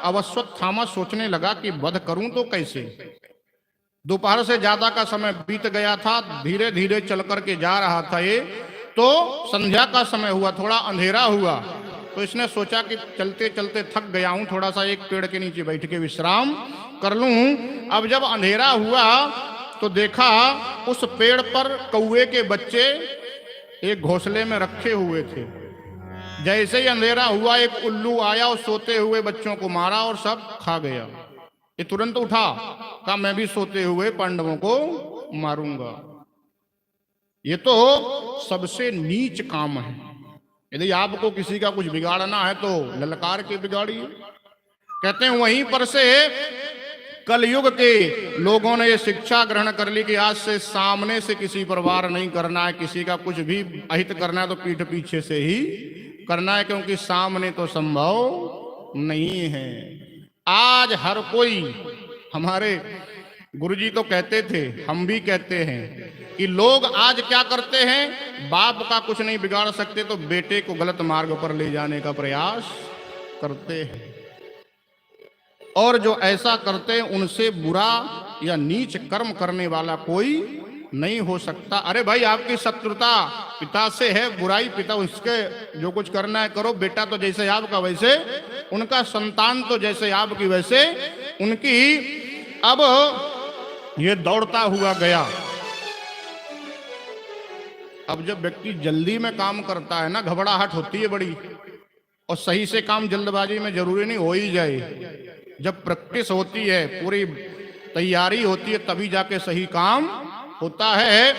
अब अश्वत्थामा सोचने लगा कि वध करूं तो कैसे। दोपहर से ज्यादा का समय बीत गया था, धीरे धीरे चल करके जा रहा था ये, तो संध्या का समय हुआ, थोड़ा अंधेरा हुआ। तो इसने सोचा कि चलते चलते थक गया हूं, थोड़ा सा एक पेड़ के नीचे बैठ के विश्राम कर लूं। अब जब अंधेरा हुआ तो देखा उस पेड़ पर कौवे के बच्चे एक घोंसले में रखे हुए थे। जैसे ही अंधेरा हुआ एक उल्लू आया और सोते हुए बच्चों को मारा और सब खा गया। ये तुरंत उठा, कहा मैं भी सोते हुए पांडवों को मारूंगा। ये तो सबसे नीच काम है। यदि आपको किसी का कुछ बिगाड़ना है तो ललकार के बिगाड़िए। कहते हैं वहीं पर से कलयुग के लोगों ने ये शिक्षा ग्रहण कर ली कि आज से सामने से किसी पर वार नहीं करना है, किसी का कुछ भी अहित करना है तो पीठ पीछे से ही करना है, क्योंकि सामने तो संभव नहीं है। आज हर कोई, हमारे गुरुजी तो कहते थे, हम भी कहते हैं कि लोग आज क्या करते हैं, बाप का कुछ नहीं बिगाड़ सकते तो बेटे को गलत मार्ग पर ले जाने का प्रयास करते हैं। और जो ऐसा करते हैं उनसे बुरा या नीच कर्म करने वाला कोई नहीं हो सकता। अरे भाई आपकी शत्रुता पिता से है, बुराई पिता, उसके जो कुछ करना है करो। बेटा तो जैसे आपका वैसे उनका, संतान तो जैसे आपकी वैसे उनकी। अब ये दौड़ता हुआ गया। अब जब व्यक्ति जल्दी में काम करता है ना, घबराहट होती है बड़ी, और सही से काम जल्दबाजी में जरूरी नहीं हो ही जाए। जब प्रैक्टिस होती है, पूरी तैयारी होती है, तभी जाके सही काम होता है।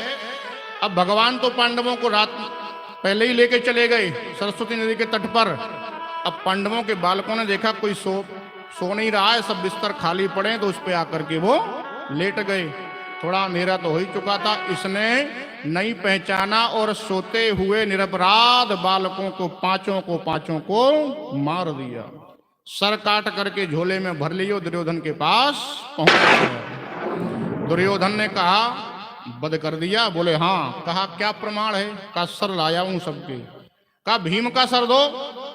अब भगवान तो पांडवों को रात पहले ही लेके चले गए सरस्वती नदी के तट पर। अब पांडवों के बालकों ने देखा कोई सो नहीं रहा है, सब बिस्तर खाली पड़े, तो उस पे आकर के वो लेट गए। थोड़ा अंधेरा तो हो ही चुका था, इसने नहीं पहचाना और सोते हुए निरपराध बालकों को पांचों को मार दिया। सर काट करके झोले में भर लियो, दुर्योधन के पास पहुंच गया। दुर्योधन ने कहा वध कर दिया? बोले हाँ। कहा क्या प्रमाण है? का सर लाया हूं सबके। कहा भीम का सर दो,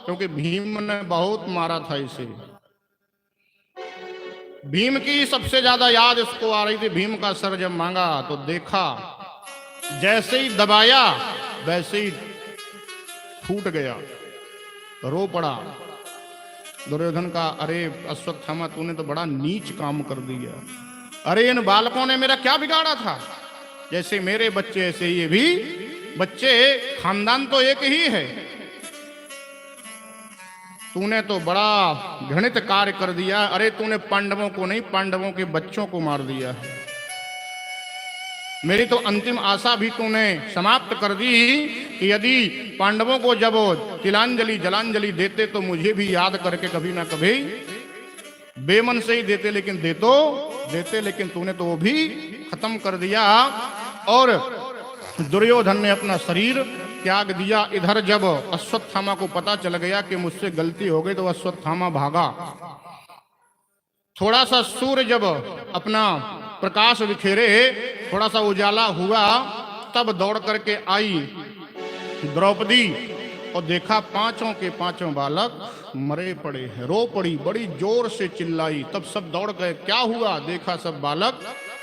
क्योंकि भीम ने बहुत मारा था इसे। भीम की सबसे ज्यादा याद इसको आ रही थी। भीम का सर जब मांगा तो देखा जैसे ही दबाया वैसे ही फूट गया, रो पड़ा। दुर्योधन का अरे अश्वत्थामा तूने तो बड़ा नीच काम कर दिया। अरे इन बालकों ने मेरा क्या बिगाड़ा था? जैसे मेरे बच्चे ऐसे ये भी बच्चे, खानदान तो एक ही है। तूने तो बड़ा घृणित कार्य कर दिया। अरे तूने पांडवों को नहीं, पांडवों के बच्चों को मार दिया है। मेरी तो अंतिम आशा भी तूने समाप्त कर दी कि यदि पांडवों को जब तिलांजलि जलांजलि देते तो मुझे भी याद करके कभी ना कभी बेमन से ही देते, लेकिन देते लेकिन तूने तो वो भी खत्म कर दिया। और दुर्योधन ने अपना शरीर त्याग दिया। इधर जब अश्वत्थामा को पता चल गया कि मुझसे गलती हो गई तो अश्वत्थामा भागा। थोड़ा सा सूर्य जब अपना प्रकाश बिखेरे, थोड़ा सा उजाला हुआ, तब दौड़ करके आई द्रौपदी और देखा पांचों के पांचों बालक मरे पड़े हैं। रो पड़ी, बड़ी जोर से चिल्लाई। तब सब दौड़ गए, क्या हुआ? देखा सब बालक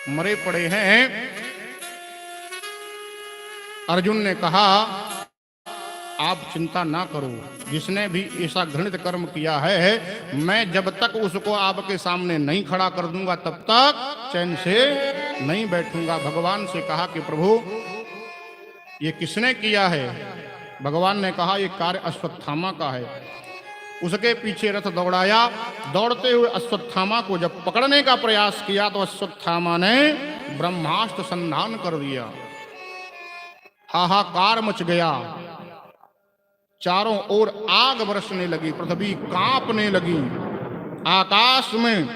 मरे पड़े हैं। अर्जुन ने कहा आप चिंता ना करो, जिसने भी ऐसा घृणित कर्म किया है मैं जब तक उसको आपके सामने नहीं खड़ा कर दूंगा तब तक चैन से नहीं बैठूंगा। भगवान से कहा कि प्रभु ये किसने किया है? भगवान ने कहा ये कार्य अश्वत्थामा का है। उसके पीछे रथ दौड़ाया। दौड़ते हुए अश्वत्थामा को जब पकड़ने का प्रयास किया तो अश्वत्थामा ने ब्रह्मास्त्र संधान कर दिया। हाहाकार मच गया, चारों ओर आग बरसने लगी, पृथ्वी कांपने लगी, आकाश में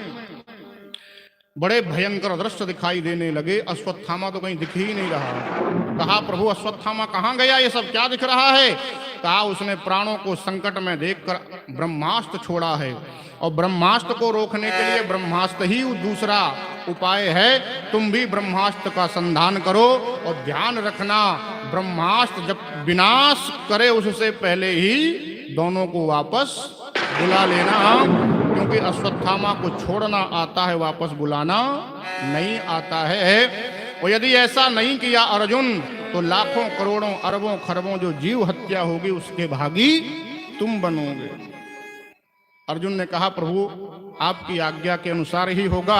बड़े भयंकर दृश्य दिखाई देने लगे। अश्वत्थामा तो कहीं दिख ही नहीं रहा। कहा प्रभु अश्वत्थामा कहाँ गया? ये सब क्या दिख रहा है? कहा उसने प्राणों को संकट में देखकर ब्रह्मास्त्र छोड़ा है और ब्रह्मास्त्र को रोकने के लिए ब्रह्मास्त्र ही दूसरा उपाय है। तुम भी ब्रह्मास्त्र का संधान करो और ध्यान रखना ब्रह्मास्त्र जब विनाश करे उससे पहले ही दोनों को वापस बुला लेना, क्योंकि अश्वत्थामा को छोड़ना आता है, वापस बुलाना नहीं आता है। और यदि ऐसा नहीं किया अर्जुन तो लाखों करोड़ों अरबों खरबों जो जीव हत्या होगी उसके भागी तुम बनोगे। अर्जुन ने कहा प्रभु आपकी आज्ञा के अनुसार ही होगा।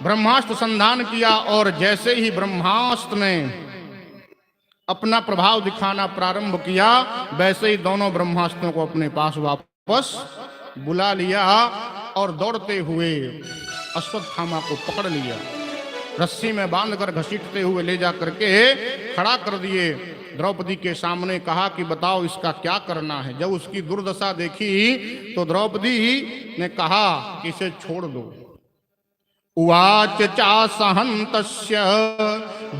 ब्रह्मास्त्र संधान किया और जैसे ही ब्रह्मास्त्र ने अपना प्रभाव दिखाना प्रारंभ किया वैसे ही दोनों ब्रह्मास्त्रों को अपने पास वापस बुला लिया और दौड़ते हुए अश्वत्थामा को पकड़ लिया। रस्सी में बांधकर घसीटते हुए ले जा करके खड़ा कर दिए। द्रौपदी के सामने कहा कि बताओ इसका क्या करना है। जब उसकी दुर्दशा देखी तो द्रौपदी ने कहा कि इसे छोड़ दो। उवाच चासहन्तस्य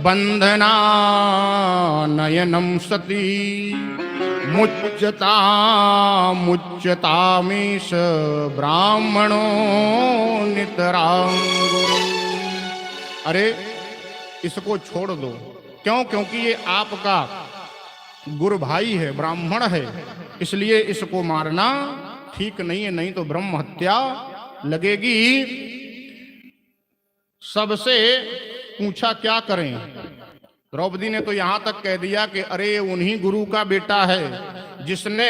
बंधना नयनम सती मुच्यता मुच्यतामीश ब्राह्मणो नितरांगुरु। अरे इसको छोड़ दो। क्यों? क्योंकि ये आपका गुरु भाई है, ब्राह्मण है, इसलिए इसको मारना ठीक नहीं है, नहीं तो ब्रह्म हत्या लगेगी। सबसे पूछा क्या करें? द्रौपदी ने तो यहां तक कह दिया कि अरे उन्हीं गुरु का बेटा है जिसने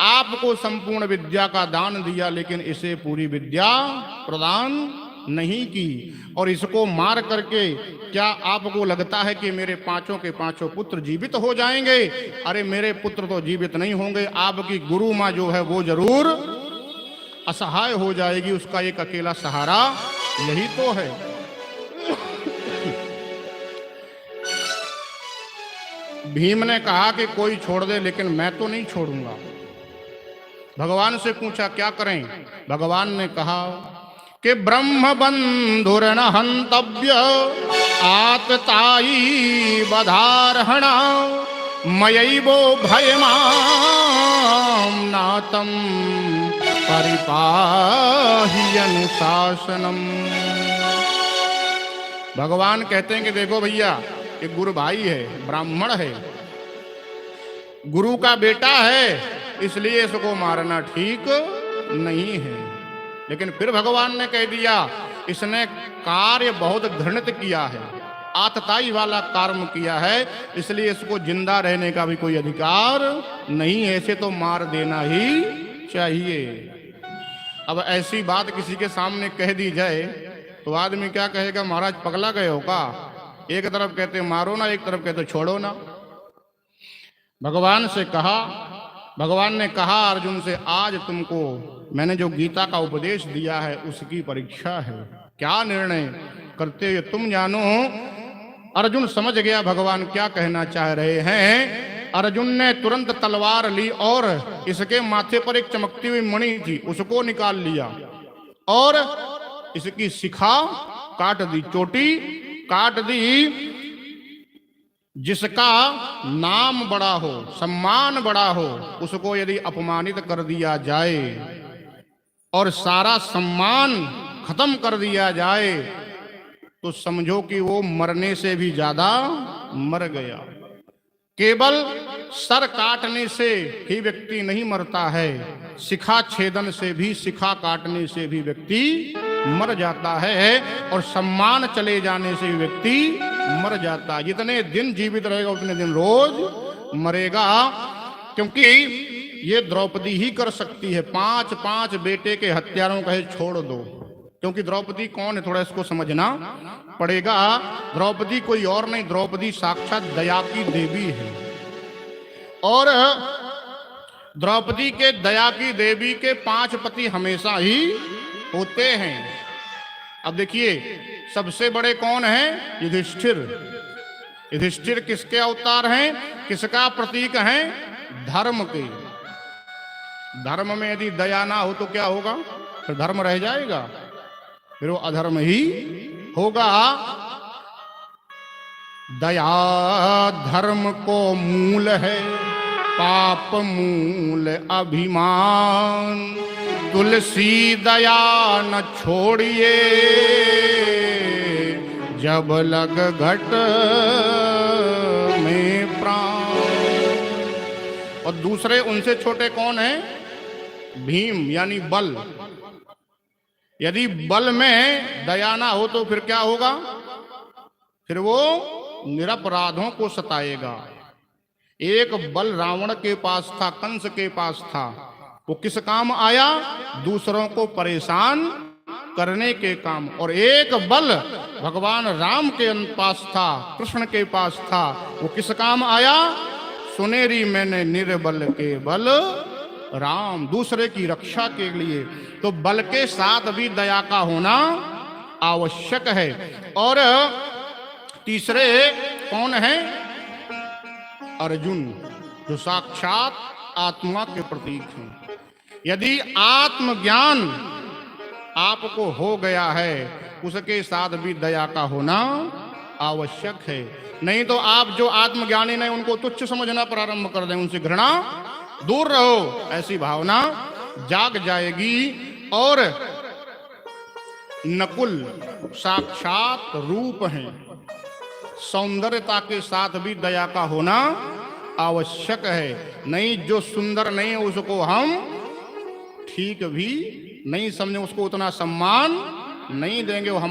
आपको संपूर्ण विद्या का दान दिया, लेकिन इसे पूरी विद्या प्रदान नहीं की। और इसको मार करके क्या आपको लगता है कि मेरे पांचों के पांचों पुत्र जीवित हो जाएंगे? अरे मेरे पुत्र तो जीवित नहीं होंगे, आपकी गुरु माँ जो है वो जरूर असहाय हो जाएगी। उसका एक अकेला सहारा यही तो है। भीम ने कहा कि कोई छोड़ दे, लेकिन मैं तो नहीं छोड़ूंगा। भगवान से पूछा क्या करें? भगवान ने कहा कि ब्रह्म बंधुर्न हंतव्य आतताई बधारहणा मयैवो भयमां नातं परिपाहि अनुशासनम। भगवान कहते हैं कि देखो भैया एक गुरु भाई है, ब्राह्मण है, गुरु का बेटा है, इसलिए इसको मारना ठीक नहीं है। लेकिन फिर भगवान ने कह दिया इसने कार्य बहुत घृणित किया है, आतताई वाला कर्म किया है, इसलिए इसको जिंदा रहने का भी कोई अधिकार नहीं है, इसे तो मार देना ही चाहिए। अब ऐसी बात किसी के सामने कह दी जाए तो आदमी क्या कहेगा? महाराज पगला गए हो का? एक तरफ कहते मारो ना, एक तरफ कहते छोड़ो ना। भगवान से कहा, भगवान ने कहा अर्जुन से आज तुमको मैंने जो गीता का उपदेश दिया है उसकी परीक्षा है, क्या निर्णय करते हो तुम जानो। अर्जुन समझ गया भगवान क्या कहना चाह रहे हैं। अर्जुन ने तुरंत तलवार ली और इसके माथे पर एक चमकती हुई मणि थी उसको निकाल लिया और इसकी शिखा काट दी, चोटी काट दी। जिसका नाम बड़ा हो, सम्मान बड़ा हो, उसको यदि अपमानित कर दिया जाए और सारा सम्मान खत्म कर दिया जाए तो समझो कि वो मरने से भी ज्यादा मर गया। केवल सर काटने से ही व्यक्ति नहीं मरता है, शिखा छेदन से भी, शिखा काटने से भी व्यक्ति मर जाता है, और सम्मान चले जाने से भी व्यक्ति मर जाता है। जितने दिन जीवित रहेगा उतने दिन रोज मरेगा। क्योंकि ये द्रौपदी ही कर सकती है। 5 बेटे के हत्यारों कहे छोड़ दो। क्योंकि द्रौपदी कौन है थोड़ा इसको समझना पड़ेगा। द्रौपदी कोई और नहीं, द्रौपदी साक्षात दया की देवी है। और द्रौपदी के दया की देवी के 5 पति हमेशा ही होते हैं। अब देखिए सबसे बड़े कौन हैं? युधिष्ठिर। युधिष्ठिर किसके अवतार हैं? किसका प्रतीक हैं? धर्म के। धर्म में यदि दया ना हो तो क्या होगा? फिर धर्म रह जाएगा, फिर वो अधर्म ही होगा। दया धर्म को मूल है, पाप मूल अभिमान। तुलसी दया न छोड़िए, जब लग घट में प्राण। और दूसरे उनसे छोटे कौन हैं? भीम यानी बल। यदि बल में दया ना हो तो फिर क्या होगा? फिर वो निरपराधों को सताएगा। एक बल रावण के पास था, कंस के पास था। वो किस काम आया? दूसरों को परेशान करने के काम। और एक बल भगवान राम के पास था, कृष्ण के पास था। वो किस काम आया? सुनेरी मैंने निर्बल के बल राम, दूसरे की रक्षा के लिए। तो बल के साथ भी दया का होना आवश्यक है। और तीसरे कौन है? अर्जुन, जो साक्षात आत्मा के प्रतीक हैं। यदि आत्मज्ञान आपको हो गया है, उसके साथ भी दया का होना आवश्यक है। नहीं तो आप जो आत्मज्ञानी नहीं उनको तुच्छ समझना प्रारंभ कर दें, उनसे घृणा दूर रहो, ऐसी भावना जाग जाएगी। और नकुल साक्षात रूप हैं, सौंदर्यता के साथ भी दया का होना आवश्यक है। नहीं, जो सुंदर नहीं है उसको हम ठीक भी नहीं समझे, उसको उतना सम्मान नहीं देंगे। वो हम